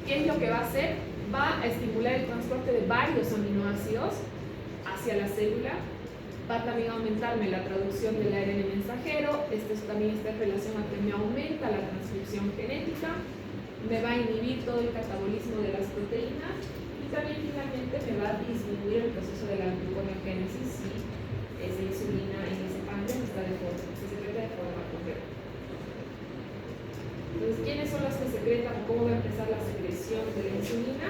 Speaker 1: ¿Qué es lo que va a hacer? Va a estimular el transporte de varios aminoácidos hacia la célula, va también a aumentarme la traducción del ARN mensajero, esto también está en relación a que me aumenta la transcripción genética, me va a inhibir todo el catabolismo de las proteínas y también finalmente me va a disminuir el proceso de la gluconeogénesis si esa insulina en ese páncreas se secreta de forma completa. Entonces, ¿quiénes son los que secretan? ¿Cómo va a empezar la secreción de la insulina?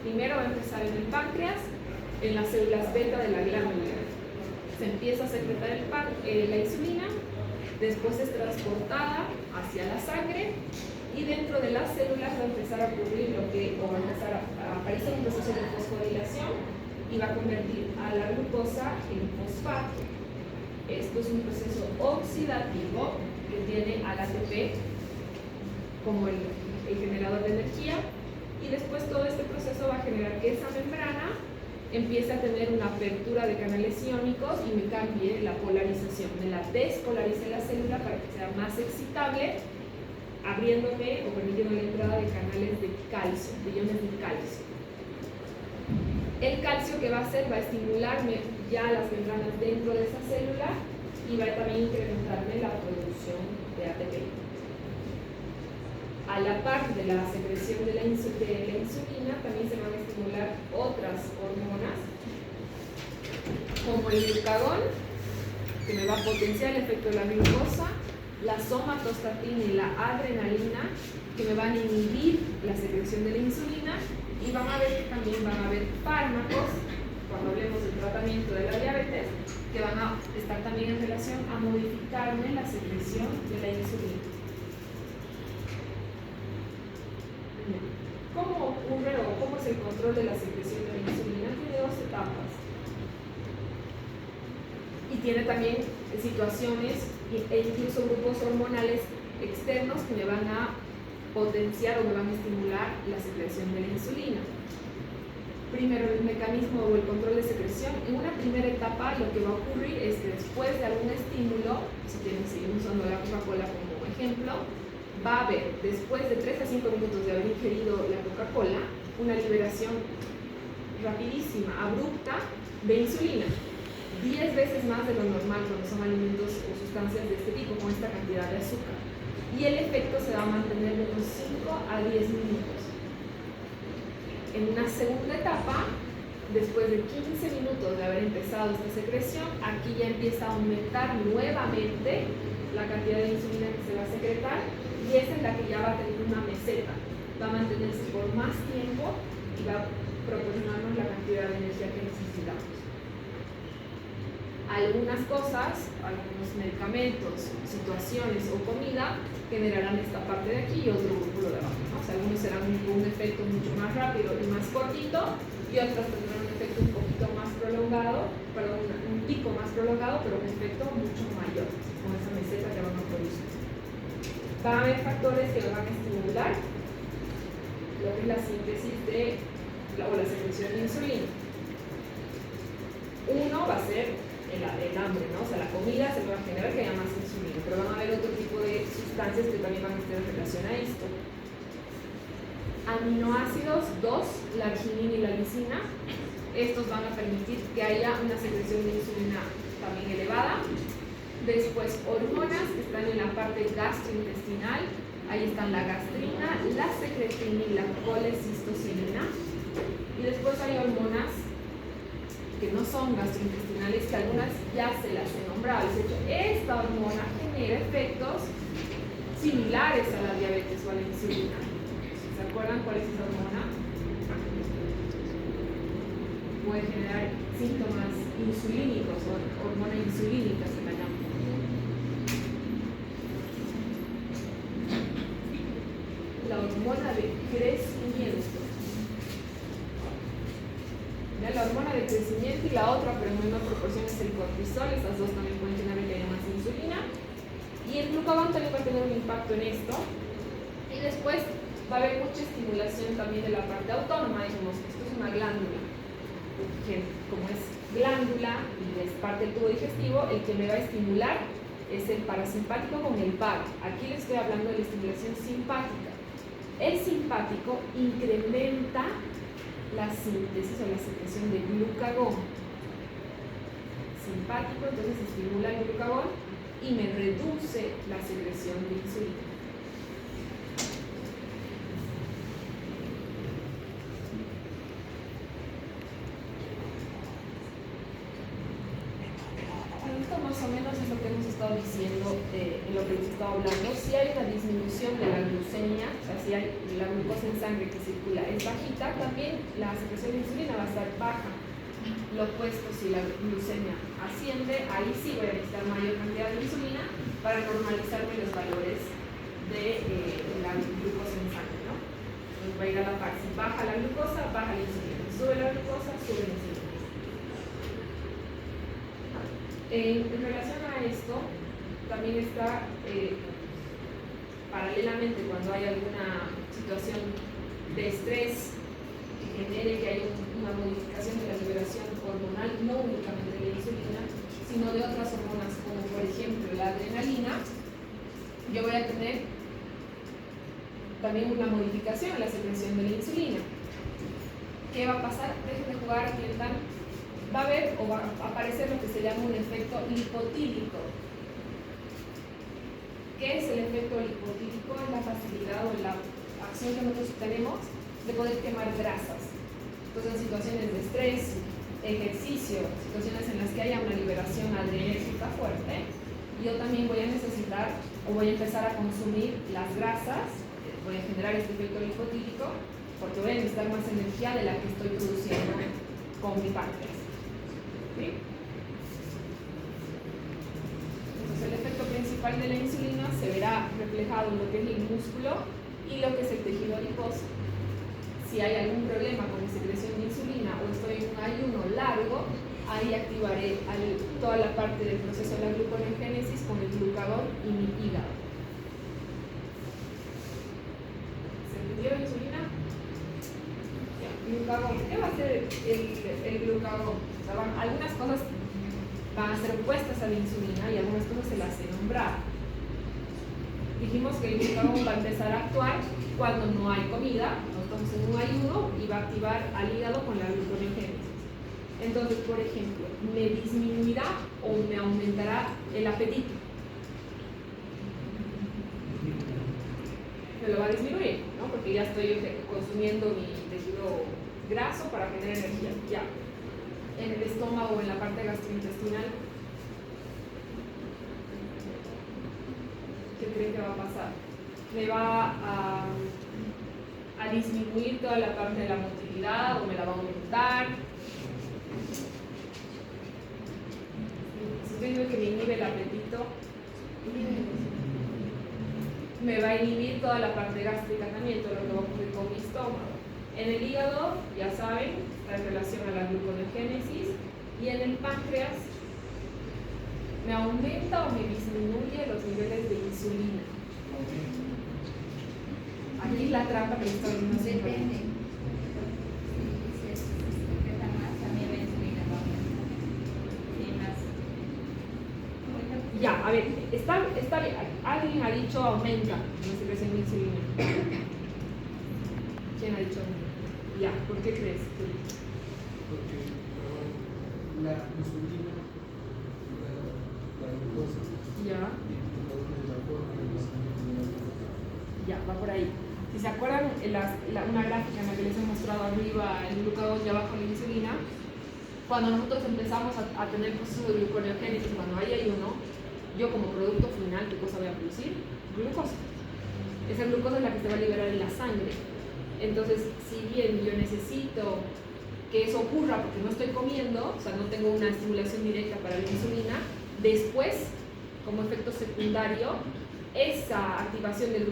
Speaker 1: Primero va a empezar en el páncreas, en las células beta de la glándula. Se empieza a secretar la insulina, después es transportada hacia la sangre y dentro de las células va a empezar a ocurrir va a empezar a aparecer un proceso de fosforilación y va a convertir a la glucosa en fosfato. Esto es un proceso oxidativo que tiene al ATP como el generador de energía, y después todo este proceso va a generar que esa membrana empiece a tener una apertura de canales iónicos y me cambie la polarización, me la despolarice la célula para que sea más excitable, abriéndome o permitiendo la entrada de canales de calcio, de iones de calcio. El calcio, que va a hacer, va a estimularme ya las membranas dentro de esa célula y va a también incrementarme la producción de ATP. A la par de la secreción de la insulina, también se van a estimular otras hormonas, como el glucagón, que me va a potenciar el efecto de la glucosa, la somatostatina y la adrenalina, que me van a inhibir la secreción de la insulina, y van a ver que también van a haber fármacos, cuando hablemos del tratamiento de la diabetes, que van a estar también en relación a modificarme la secreción de la insulina. ¿Cómo ocurre o cómo es el control de la secreción de la insulina? Tiene dos etapas. Y tiene también situaciones e incluso grupos hormonales externos que me van a potenciar o me van a estimular la secreción de la insulina. Primero, el mecanismo o el control de secreción. En una primera etapa lo que va a ocurrir es que después de algún estímulo, si quieren seguir usando la Coca-Cola como ejemplo, va a haber, después de 3 a 5 minutos de haber ingerido la Coca-Cola, una liberación rapidísima, abrupta de insulina, 10 veces más de lo normal cuando son alimentos o sustancias de este tipo, con esta cantidad de azúcar. Y el efecto se va a mantener de unos 5 a 10 minutos. En una segunda etapa, después de 15 minutos de haber empezado esta secreción, aquí ya empieza a aumentar nuevamente la cantidad de insulina que se va a secretar, y esa es la que ya va a tener una meseta, va a mantenerse por más tiempo y va a proporcionarnos la cantidad de energía que necesitamos. Algunas cosas, algunos medicamentos, situaciones o comida generarán esta parte de aquí y otro músculo de abajo, ¿no? O sea, algunos serán un efecto mucho más rápido y más cortito, y otros tendrán un efecto un poquito más prolongado, perdón, un pico más prolongado, pero un efecto mucho mayor, con esa meseta que van a producir. Va a haber factores que van a estimular lo que es la síntesis o la secreción de insulina. Uno va a ser el hambre, ¿no? O sea, la comida se va a generar que haya más insulina, pero van a haber otro tipo de sustancias que también van a estar en relación a esto. Aminoácidos 2, la arginina y la lisina, estos van a permitir que haya una secreción de insulina también elevada. Después, hormonas que están en la parte gastrointestinal, ahí están la gastrina, la secretina y la colecistocilina. Y después hay hormonas que no son gastrointestinales, que algunas ya se las he nombrado. Es decir, esta hormona genera efectos similares a la diabetes o a la insulina. ¿Se acuerdan cuál es esa hormona? Puede generar síntomas insulínicos o hormona insulínica se la llama. La hormona de crecimiento. ¿Ya? La hormona de crecimiento y la otra, pero en menor proporción, es el cortisol. Esas dos también pueden generar que haya más insulina. Y el glucagón también va a tener un impacto en esto. Y después va a haber mucha estimulación también de la parte autónoma. Dijimos que esto es una glándula, que como es glándula y es parte del tubo digestivo, el que me va a estimular es el parasimpático con el vago. Aquí les estoy hablando de la estimulación simpática. El simpático incrementa la síntesis o la secreción de glucagón. Simpático, entonces estimula el glucagón y me reduce la secreción de insulina. Esto más o menos es lo que hemos estado diciendo, en lo que hemos estado hablando. Si hay una disminución de la glucemia, o sea, si hay la glucosa en sangre que circula es bajita, también la secreción de insulina va a estar baja. Lo opuesto, si la glucemia asciende, ahí sí voy a necesitar mayor cantidad de insulina para normalizarme los valores de la glucosa en sangre, ¿no? Entonces va a ir a la par. Si baja la glucosa, baja la insulina. Sube la glucosa, sube la insulina. En relación a esto, también está paralelamente cuando hay alguna situación de estrés que genere que haya una modificación de la liberación hormonal, no únicamente de la insulina, sino de otras hormonas, como por ejemplo la adrenalina, yo voy a tener también una modificación en la secreción de la insulina. ¿Qué va a pasar? Dejen de jugar, atiendan. Va a haber o va a aparecer lo que se llama un efecto lipotílico. ¿Qué es el efecto lipotílico? Es la facilidad o la acción que nosotros tenemos de poder quemar grasas. Entonces, en situaciones de estrés, ejercicio, situaciones en las que haya una liberación adrenérgica fuerte, yo también voy a necesitar o voy a empezar a consumir las grasas, voy a generar este efecto lipotílico, porque voy a necesitar más energía de la que estoy produciendo con mi páncreas. ¿Sí? Entonces el efecto principal de la insulina se verá reflejado en lo que es el músculo y lo que es el tejido adiposo. Si hay algún problema con la secreción de insulina o estoy en un ayuno largo, ahí activaré toda la parte del proceso de la gluconeogénesis con el glucagón y mi hígado. ¿Se entendió la insulina? Ya, glucagón. ¿Qué va a hacer el glucagón? O sea, algunas cosas van a ser opuestas a la insulina y algunas cosas se las he nombrado. Dijimos que el glucagón va a empezar a actuar cuando no hay comida, estamos en un ayuno y va a activar al hígado con la gluconeogénesis. Entonces, por ejemplo, me disminuirá o me aumentará el apetito. Me lo va a disminuir, ¿no? Porque ya estoy consumiendo mi tejido graso para generar energía. Ya. En el estómago o en la parte gastrointestinal, ¿qué creen que va a pasar? Me va a disminuir toda la parte de la motilidad o me la va a aumentar. Si estoy diciendo que me inhibe el apetito, me va a inhibir toda la parte gástrica también, todo lo que va a ocurrir con mi estómago. En el hígado, ya saben, está en relación a la gluconeogénesis, y en el páncreas me aumenta o me disminuye los niveles de insulina. Aquí es la trampa que les estoy diciendo.
Speaker 2: Depende. Si se secreta más, también la insulina va a aumentar. Sí, más.
Speaker 1: Ya, a ver, está bien. Alguien ha dicho aumenta la secreción de insulina. ¿Quién ha dicho aumenta? Ya, ¿por qué crees?
Speaker 3: Porque la insulina, la glucosa,
Speaker 1: Ya,
Speaker 3: es la forma de los
Speaker 1: ya, va por ahí. Si se acuerdan, una gráfica en la que les he mostrado arriba el glucagón y abajo la insulina, Cuando nosotros empezamos a tener proceso de gluconeogénesis, cuando hay ayuno, yo como producto final, ¿qué cosa voy a producir? Glucosa. Esa glucosa es la que se va a liberar en la sangre. Entonces, si bien yo necesito que eso ocurra porque no estoy comiendo, o sea, no tengo una estimulación directa para la insulina, después, como efecto secundario, esa activación del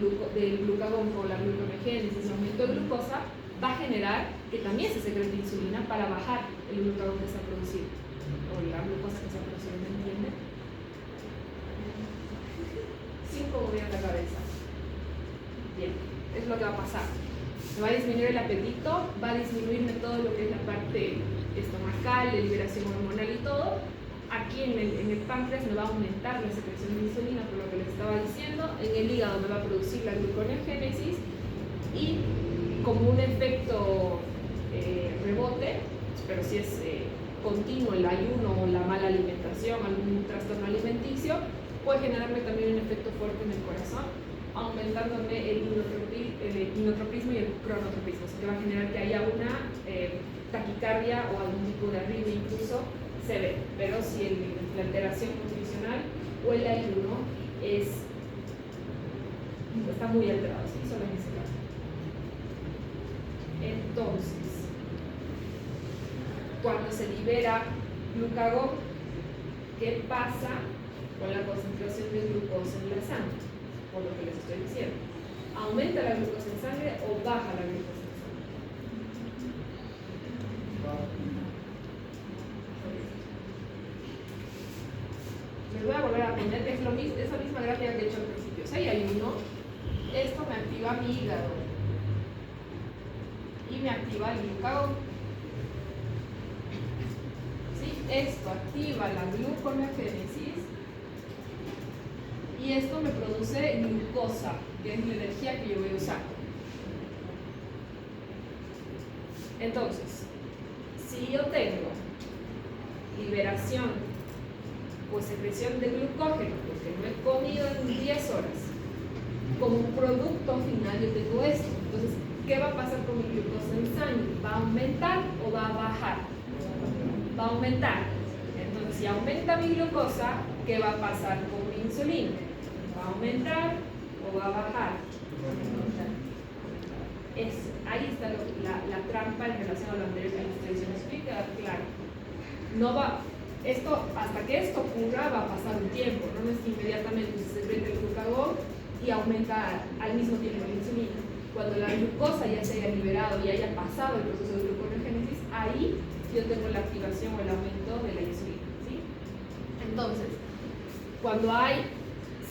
Speaker 1: glucagón con la gluconeogénesis, ese aumento de glucosa, va a generar que también se secrete insulina para bajar el glucagón que se ha producido, o la glucosa que se ha producido, ¿me entienden? Sin mover la cabeza. Bien, es lo que va a pasar. Me va a disminuir el apetito, va a disminuirme todo lo que es la parte estomacal, de liberación hormonal y todo. Aquí en el páncreas me va a aumentar la secreción de insulina, por lo que les estaba diciendo. En el hígado me va a producir la gluconeogénesis y como un efecto rebote, pero si es continuo el ayuno o la mala alimentación, algún trastorno alimenticio, puede generarme también un efecto fuerte en el corazón, aumentándome el inotropismo y el cronotropismo, así que va a generar que haya una taquicardia o algún tipo de arritmia incluso severa. Pero si la alteración nutricional o el ayuno está muy alterado, ¿sí? Solo en ese caso. Entonces, cuando se libera glucagón, ¿qué pasa con la concentración de glucosa en la sangre? Por lo que les estoy diciendo. ¿Aumenta la glucosa en sangre o baja la glucosa en sangre? Les voy a volver a poner, es esa misma gráfica que he hecho al principio. Si hay ayuno, esto me activa mi hígado y me activa el glucagón. ¿Sí? Esto activa la gluconeogénesis y esto me produce glucosa, que es la energía que yo voy a usar. Entonces, si yo tengo liberación o secreción de glucógeno, porque no he comido en 10 horas, como un producto final yo tengo esto. Entonces, ¿qué va a pasar con mi glucosa en sangre? ¿Va a aumentar o va a bajar? Va a aumentar. Entonces, si aumenta mi glucosa, ¿qué va a pasar con mi insulina? ¿Va a aumentar o va a bajar? Ahí está la trampa en relación a lo anterior que les estoy diciendo. Eso tiene que quedar claro. No va, hasta que esto ocurra va a pasar un tiempo, no es que inmediatamente se secreta el glucagón y aumenta al mismo tiempo la insulina. Cuando la glucosa ya se haya liberado y haya pasado el proceso de gluconeogénesis, ahí yo tengo la activación o el aumento de la insulina, ¿sí? Entonces, cuando hay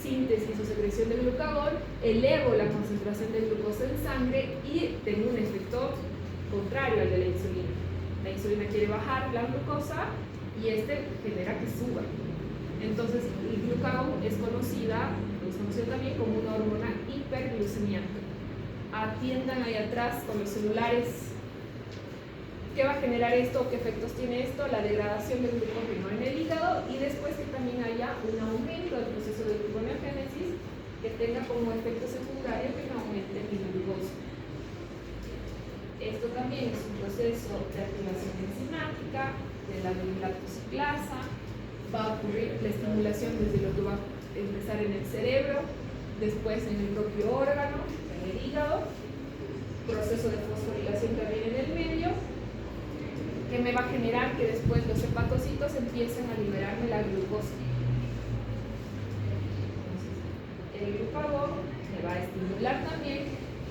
Speaker 1: síntesis o secreción de glucagón, elevo la concentración de glucosa en sangre y tengo un efecto contrario al de la insulina. La insulina quiere bajar la glucosa y genera que suba. Entonces, el glucagón es conocido también como una hormona hiperglucemiante. Atiendan ahí atrás con los celulares. ¿Qué va a generar esto? ¿Qué efectos tiene esto? La degradación del glucógeno en el hígado y después que también haya un aumento del proceso de gluconeogénesis que tenga como efecto secundario que no aumente mi glucosa. Esto también es un proceso de activación enzimática de la lactociclasa. Va a ocurrir la estimulación desde lo que va a empezar en el cerebro, después en el propio órgano, en el hígado, proceso de fosforilación también en el medio, que me va a generar que después los hepatocitos empiecen a liberarme la glucosa. Entonces, el glucagón me va a estimular también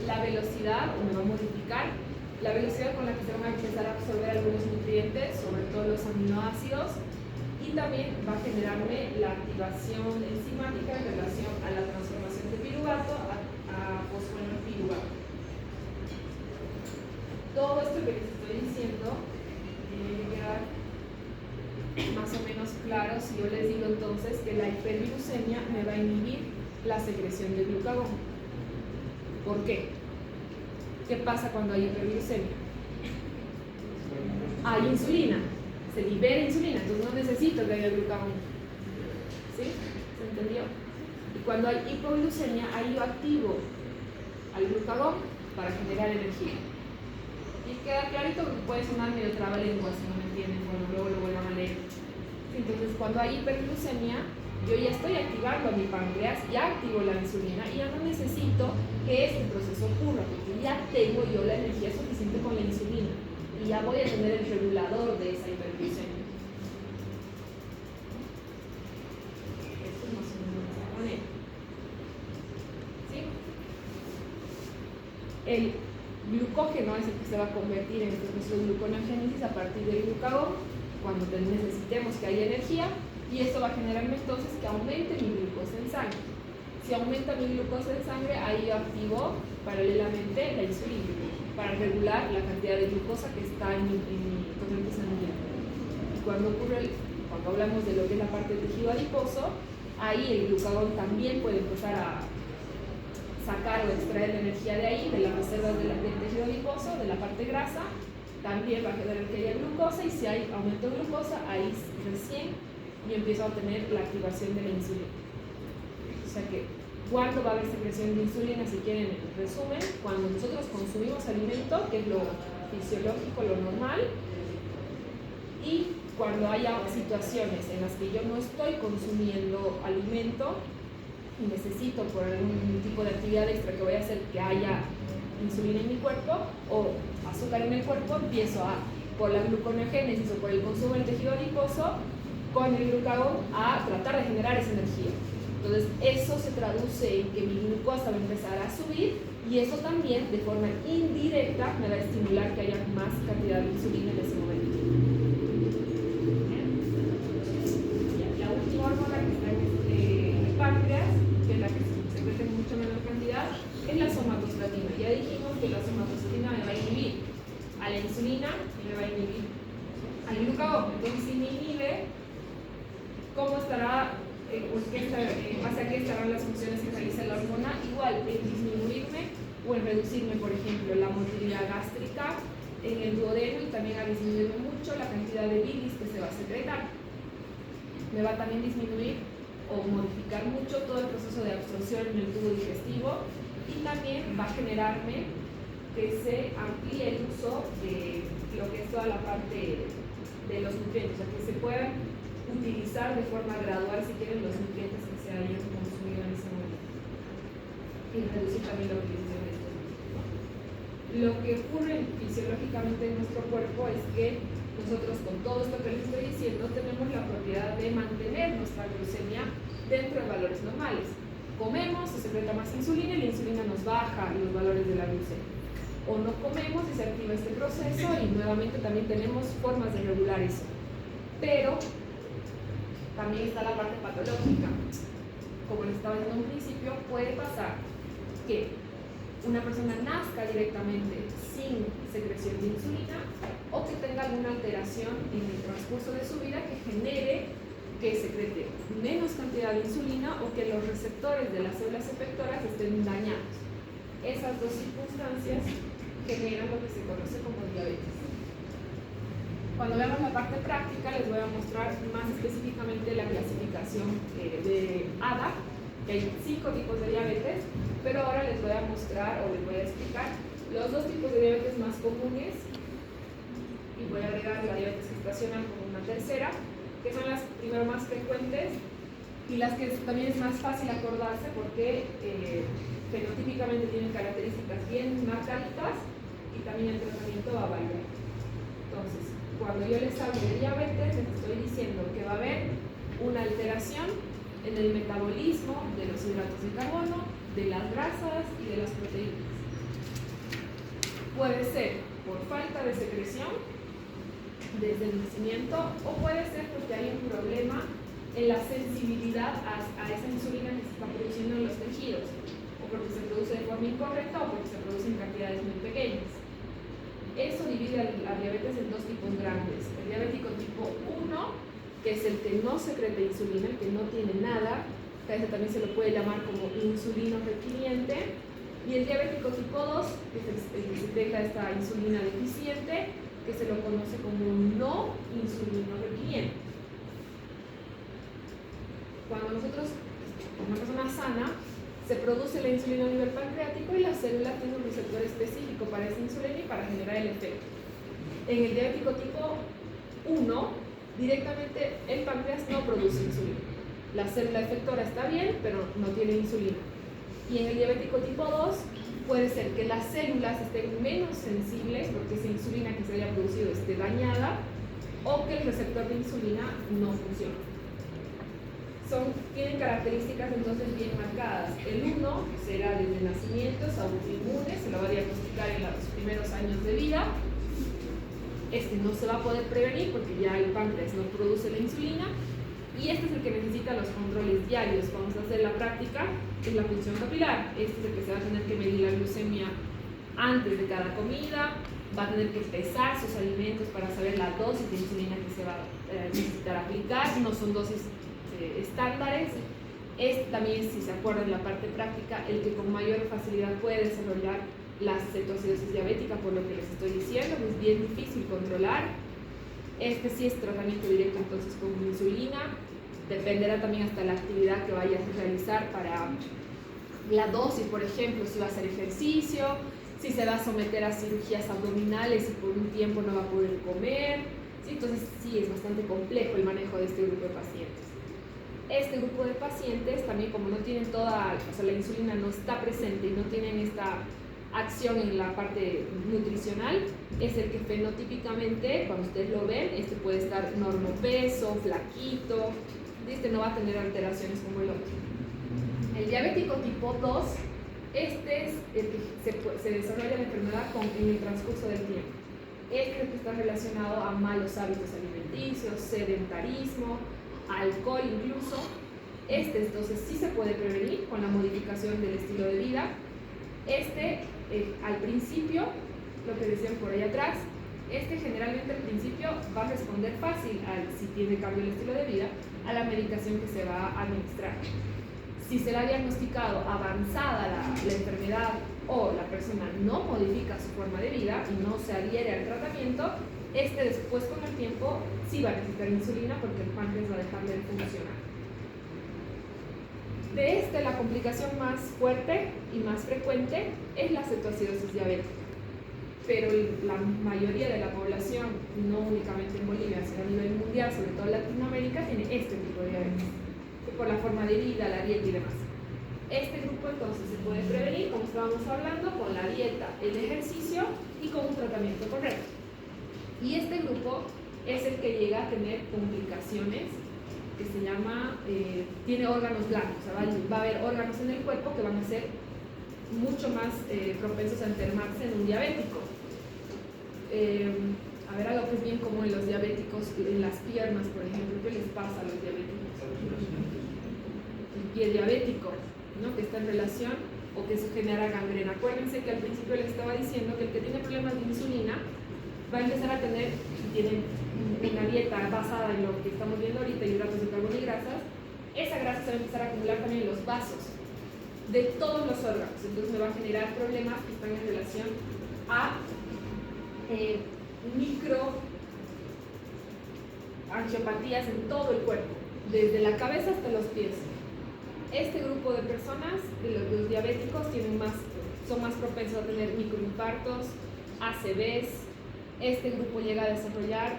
Speaker 1: la velocidad, o me va a modificar la velocidad con la que se van a empezar a absorber algunos nutrientes, sobre todo los aminoácidos, y también va a generarme la activación enzimática en relación a la transformación de piruvato a fosfenopiruvato. Todo esto que les estoy diciendo tiene que quedar más o menos claro si yo les digo entonces que la hiperglucemia me va a inhibir la secreción de glucagón. ¿Por qué? ¿Qué pasa cuando hay hiperglucemia? Hay insulina, se libera insulina, entonces no necesito que haya glucagón. ¿Sí? ¿Se entendió? Y cuando hay hipoglucemia, ahí yo activo al glucagón para generar energía. Y queda clarito que puede sonar medio trabalenguas en un momento. entienden, bueno, luego lo vuelvan a leer. Entonces, cuando hay hiperglucemia, yo ya estoy activando a mi páncreas, ya activo la insulina y ya no necesito que este proceso ocurra, porque ya tengo yo la energía suficiente con la insulina y ya voy a tener el regulador de esa hiperglucemia. Esto es más o menos de esta manera. ¿Sí? El glucógeno es el que se va a convertir en este proceso de gluconeogénesis a partir del glucagón cuando necesitemos que haya energía, y esto va a generarme entonces que aumente mi glucosa en sangre. Si aumenta mi glucosa en sangre, ahí yo activo paralelamente la insulina para regular la cantidad de glucosa que está en mi torrente sanguíneo. Y cuando hablamos de lo que es la parte del tejido adiposo, ahí el glucagón también puede empezar a sacar o extraer la energía de ahí, de las reservas del tejido adiposo, de la parte grasa. También va a generar que haya glucosa, y si hay aumento de glucosa, ahí recién yo empiezo a tener la activación de la insulina. O sea que, ¿cuándo va a haber secreción de insulina? Si quieren, en resumen, cuando nosotros consumimos alimento, que es lo fisiológico, lo normal, y cuando haya situaciones en las que yo no estoy consumiendo alimento y necesito por algún tipo de actividad extra que voy a hacer que haya insulina en mi cuerpo o azúcar en el cuerpo, empiezo por la gluconeogénesis o por el consumo del tejido adiposo con el glucagón a tratar de generar esa energía. Entonces eso se traduce en que mi glucosa va a empezar a subir, y eso también de forma indirecta me va a estimular que haya más cantidad de insulina en ese momento. La última hormona que está en el páncreas, que es la que se secreta en mucha menor cantidad, es la somatostatina. Ya dijimos que la somatostatina me va a inhibir a la insulina y me va a inhibir al glucagón. Entonces, si me inhibe, ¿cómo estará, en base a qué estarán las funciones que realiza la hormona? Igual, en disminuirme o en reducirme, por ejemplo, la motilidad gástrica en el duodeno, y también a disminuirme mucho la cantidad de bilis que se va a secretar. Me va a también disminuir o modificar mucho todo el proceso de absorción en el tubo digestivo, y también va a generarme que se amplíe el uso de lo que es toda la parte de los nutrientes, o sea, que se puedan utilizar de forma gradual, si quieren, los nutrientes que se hayan consumido en ese momento, y reducir también la utilización de estos nutrientes. Lo que ocurre fisiológicamente en nuestro cuerpo es que nosotros, con todo esto que les estoy diciendo, tenemos la propiedad de mantener nuestra glucemia dentro de valores normales. Comemos, se secreta más insulina y la insulina nos baja los valores de la glucemia. O no comemos y se activa este proceso, y nuevamente también tenemos formas de regular eso. Pero también está la parte patológica. Como les estaba diciendo en un principio, puede pasar que una persona nazca directamente sin secreción de insulina, o que tenga alguna alteración en el transcurso de su vida que genere que secrete menos cantidad de insulina, o que los receptores de las células efectoras estén dañados. Esas dos circunstancias generan lo que se conoce como diabetes. Cuando veamos la parte práctica, les voy a mostrar más específicamente la clasificación de ADA, que hay 5 tipos de diabetes, pero ahora les voy a mostrar o les voy a explicar los 2 tipos de diabetes más comunes, y voy a agregar la diabetes gestacional como una tercera, que son las primero más frecuentes y las que también es más fácil acordarse porque fenotípicamente tienen características bien marcaditas, y también el tratamiento va a variar. Entonces, cuando yo les hablo de diabetes, les estoy diciendo que va a haber una alteración en el metabolismo de los hidratos de carbono, de las grasas y de las proteínas. Puede ser por falta de secreción desde el nacimiento, o puede ser porque hay un problema en la sensibilidad a esa insulina que se está produciendo en los tejidos, o porque se produce de forma incorrecta, o porque se produce en cantidades muy pequeñas. Eso divide a diabetes en 2 tipos grandes: el diabético tipo 1, que es el que no secreta insulina, el que no tiene nada, que a ese también se lo puede llamar como insulino requiriente, y el diabético tipo 2, que es el que secreta esta insulina deficiente, que se lo conoce como no insulino requiriente. Cuando nosotros, una persona sana, se produce la insulina a nivel pancreático, y la célula tiene un receptor específico para esa insulina y para generar el efecto. En el diabético tipo 1, directamente el páncreas no produce insulina. La célula efectora está bien, pero no tiene insulina. Y en el diabético tipo 2 puede ser que las células estén menos sensibles porque esa insulina que se haya producido esté dañada, o que el receptor de insulina no funciona. Tienen características entonces bien marcadas. El 1 será desde nacimiento, es autoinmune, se lo va a diagnosticar en los primeros años de vida. Este no se va a poder prevenir porque ya el páncreas no produce la insulina. Y este es el que necesita los controles diarios. Vamos a hacer la práctica, que es la punción capilar. Este es el que se va a tener que medir la glucemia antes de cada comida, va a tener que pesar sus alimentos para saber la dosis de insulina que se va a necesitar aplicar. No son dosis estándares. Es también, si se acuerdan, la parte práctica, el que con mayor facilidad puede desarrollar la cetoacidosis diabética, por lo que les estoy diciendo, es bien difícil controlar. Este sí es tratamiento directo entonces con insulina, dependerá también hasta la actividad que vayas a realizar para la dosis, por ejemplo, si va a hacer ejercicio, si se va a someter a cirugías abdominales y por un tiempo no va a poder comer, ¿sí? Entonces sí es bastante complejo el manejo de este grupo de pacientes. Este grupo de pacientes también, como no tienen la insulina no está presente y no tienen esta acción en la parte nutricional, es el que fenotípicamente, cuando ustedes lo ven, este puede estar normopeso, flaquito, este no va a tener alteraciones como el otro. El diabético tipo 2, este es el que se desarrolla la enfermedad en el transcurso del tiempo. Este es el que está relacionado a malos hábitos alimenticios, sedentarismo, alcohol incluso. Este entonces sí se puede prevenir con la modificación del estilo de vida. Al principio, lo que decían por ahí atrás, generalmente al principio va a responder fácil, si tiene cambio el estilo de vida, a la medicación que se va a administrar. Si será diagnosticado avanzada la enfermedad o la persona no modifica su forma de vida y no se adhiere al tratamiento, después con el tiempo sí va a necesitar insulina porque el páncreas va a dejar de funcionar. La complicación más fuerte y más frecuente es la cetoacidosis diabética, pero la mayoría de la población, no únicamente en Bolivia, sino a nivel mundial, sobre todo en Latinoamérica, tiene este tipo de diabetes, por la forma de vida, la dieta y demás. Este grupo entonces se puede prevenir, como estábamos hablando, con la dieta, el ejercicio y con un tratamiento correcto. Y este grupo es el que llega a tener complicaciones que se llama, tiene órganos blancos, o sea, va a haber órganos en el cuerpo que van a ser mucho más propensos a enfermarse en un diabético. A ver, algo que es bien común en los diabéticos, en las piernas, por ejemplo, ¿qué les pasa a los diabéticos? El pie diabético, ¿no? Que está en relación o que se genera gangrena. Acuérdense que al principio les estaba diciendo que el que tiene problemas de insulina va a empezar a tener, tiene una dieta basada en lo que estamos viendo ahorita, hidratos de carbono y grasas, esa grasa se va a empezar a acumular también en los vasos de todos los órganos, entonces me va a generar problemas que están en relación a microangiopatías en todo el cuerpo, desde la cabeza hasta los pies. Este grupo de personas, los diabéticos, son más propensos a tener microinfartos, ACVs. Este grupo llega a desarrollar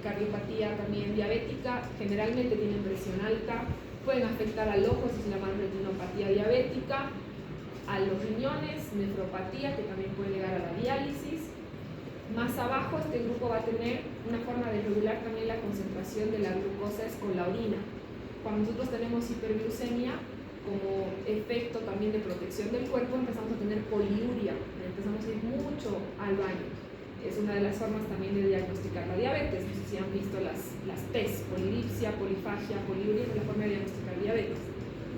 Speaker 1: cardiopatía también diabética, generalmente tienen presión alta, pueden afectar al ojo, eso se llama retinopatía diabética, a los riñones, nefropatía, que también puede llegar a la diálisis. Más abajo, este grupo va a tener una forma de regular también la concentración de la glucosa, es con la orina. Cuando nosotros tenemos hiperglucemia, como efecto también de protección del cuerpo, empezamos a tener poliuria, empezamos a ir mucho al baño. Es una de las formas también de diagnosticar la diabetes. No sé si han visto las PES, polidipsia, polifagia, poliuria, es la forma de diagnosticar diabetes.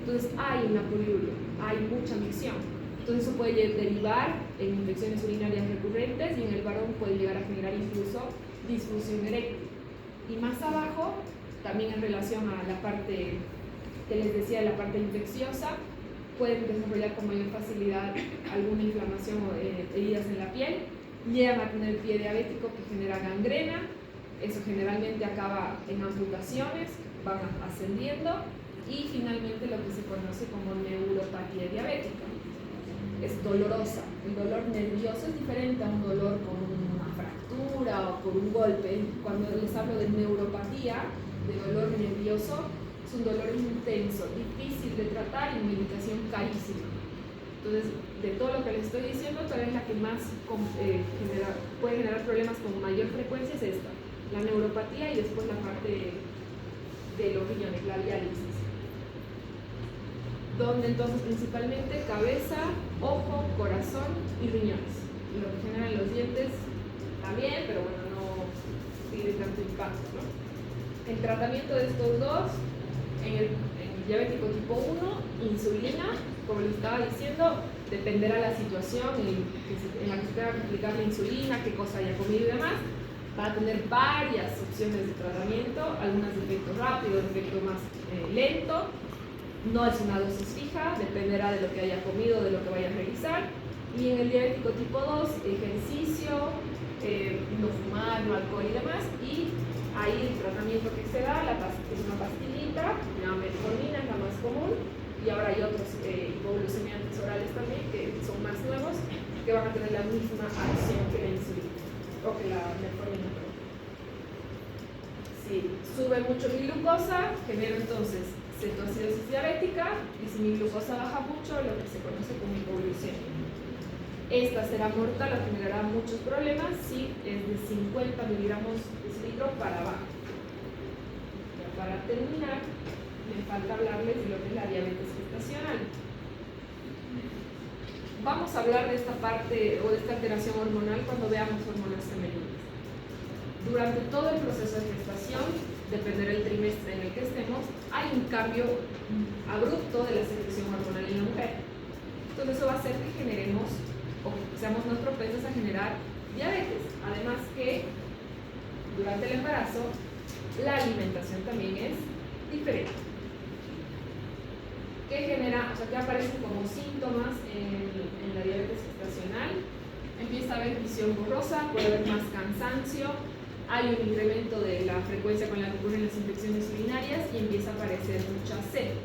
Speaker 1: Entonces hay una poliuria, hay mucha micción. Entonces eso puede derivar en infecciones urinarias recurrentes y en el varón puede llegar a generar incluso disfunción eréctil. Y más abajo, también en relación a la parte que les decía, la parte infecciosa, pueden desarrollar con mayor facilidad alguna inflamación o heridas en la piel. Llegan a tener pie diabético que genera gangrena, eso generalmente acaba en amputaciones, van ascendiendo, y finalmente lo que se conoce como neuropatía diabética. Es dolorosa, el dolor nervioso es diferente a un dolor con una fractura quemadura o por un golpe. Cuando les hablo de neuropatía, de dolor nervioso, es un dolor intenso, difícil de tratar y medicación carísima. Entonces, de todo lo que les estoy diciendo, tal vez la que más puede generar problemas con mayor frecuencia es esta, la neuropatía, y después la parte de los riñones, la diálisis. Donde entonces principalmente cabeza, ojo, corazón y riñones. Y lo que generan los dientes también, pero bueno, no tiene tanto impacto, ¿no? El tratamiento de estos dos, en el diabético tipo 1, insulina, como les estaba diciendo, dependerá la situación en la que se tenga que aplicar la insulina, qué cosa haya comido y demás. Va a tener varias opciones de tratamiento, algunas de efecto rápido, de efecto más lento. No es una dosis fija, dependerá de lo que haya comido, de lo que vaya a realizar. Y en el diabético tipo 2, ejercicio, no fumar, no alcohol y demás. Y ahí el tratamiento que se da es una pastillita, la metformina es la más común. Y ahora hay otros hipoglucemiantes orales también, que son más nuevos, que van a tener la misma acción que la insulina, o que la metformina. Si sube mucho mi glucosa, genero entonces cetoacidosis diabética, y si mi glucosa baja mucho, lo que se conoce como hipoglucemia. Esta será mortal o generará muchos problemas si es de 50 miligramos decilitro para abajo. Ya para terminar, me falta hablarles de lo que es la diabetes gestacional. Vamos a hablar de esta parte o de esta alteración hormonal cuando veamos hormonas femeninas. Durante todo el proceso de gestación, dependerá del trimestre en el que estemos, hay un cambio abrupto de la secreción hormonal en la mujer. Entonces eso va a hacer que generemos o seamos más propensos a generar diabetes. Además que durante el embarazo la alimentación también es diferente. ¿Qué genera? O sea, que aparecen como síntomas en la diabetes gestacional. Empieza a haber visión borrosa, puede haber más cansancio, hay un incremento de la frecuencia con la que ocurren las infecciones urinarias y empieza a aparecer mucha sed.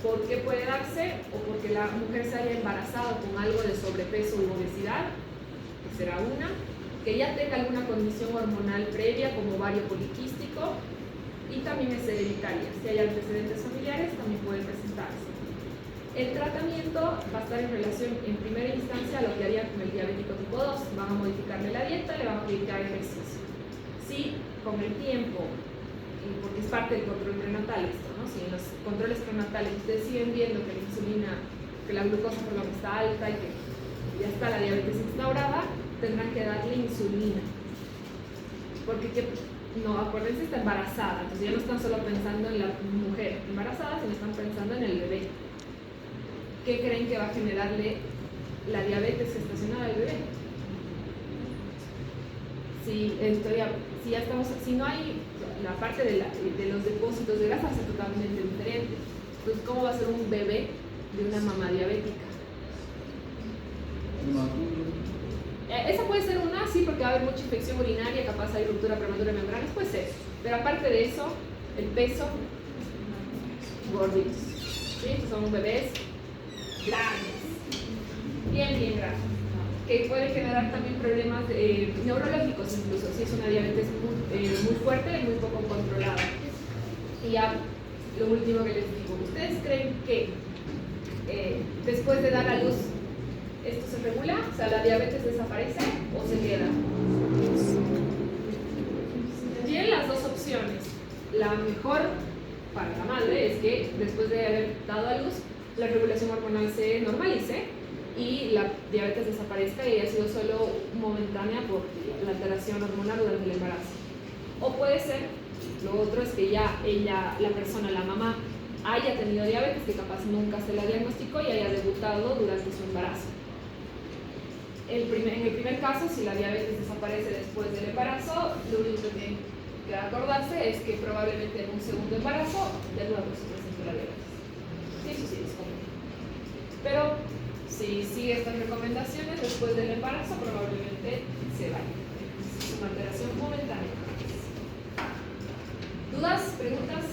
Speaker 1: ¿Por qué puede darse? O porque la mujer se haya embarazado con algo de sobrepeso u obesidad, que será una, que ya tenga alguna condición hormonal previa como ovario poliquístico, y también es hereditaria. Si hay antecedentes familiares, también puede presentarse. El tratamiento va a estar en relación, en primera instancia, a lo que haría con el diabético tipo 2. Van a modificarle la dieta, le van a aplicar ejercicio. Si con el tiempo, porque es parte del control prenatal esto, ¿no? Si en los controles prenatales ustedes siguen viendo que la insulina, que la glucosa por lo que está alta y que ya está la diabetes instaurada, tendrán que darle insulina. Porque no, acuérdense, está embarazada, entonces ya no están solo pensando en la mujer embarazada, sino están pensando en el bebé. ¿Qué creen que va a generarle la diabetes gestacional al bebé? Si no hay la parte de los depósitos de grasa, va a ser totalmente diferente. Entonces, ¿cómo va a ser un bebé de una mamá diabética? Esa puede ser una, sí, porque va a haber mucha infección urinaria, capaz hay ruptura prematura de membranas, puede ser. Pero aparte de eso, el peso, gorditos. ¿Sí? Estos son bebés grandes, bien grandes, que puede generar también problemas neurológicos incluso, si es una diabetes muy fuerte y muy poco controlada. Y ya, lo último que les digo, ¿ustedes creen que después de dar a luz esto se regula? O sea, ¿la diabetes desaparece o se queda? Tienen las dos opciones. La mejor para la madre es que después de haber dado a luz, la regulación hormonal se normalice y la diabetes desaparezca y haya sido solo momentánea por la alteración hormonal durante el embarazo. O puede ser, lo otro es que ya la persona, la mamá, haya tenido diabetes, que capaz nunca se la diagnosticó y haya debutado durante su embarazo. En el primer caso, si la diabetes desaparece después del embarazo, lo único que tiene que acordarse es que probablemente en un segundo embarazo de nuevo se presentó la diabetes. Eso sí es común. Pero si sigue estas recomendaciones después del embarazo, probablemente se vaya. Es una alteración momentánea. ¿Dudas? ¿Preguntas?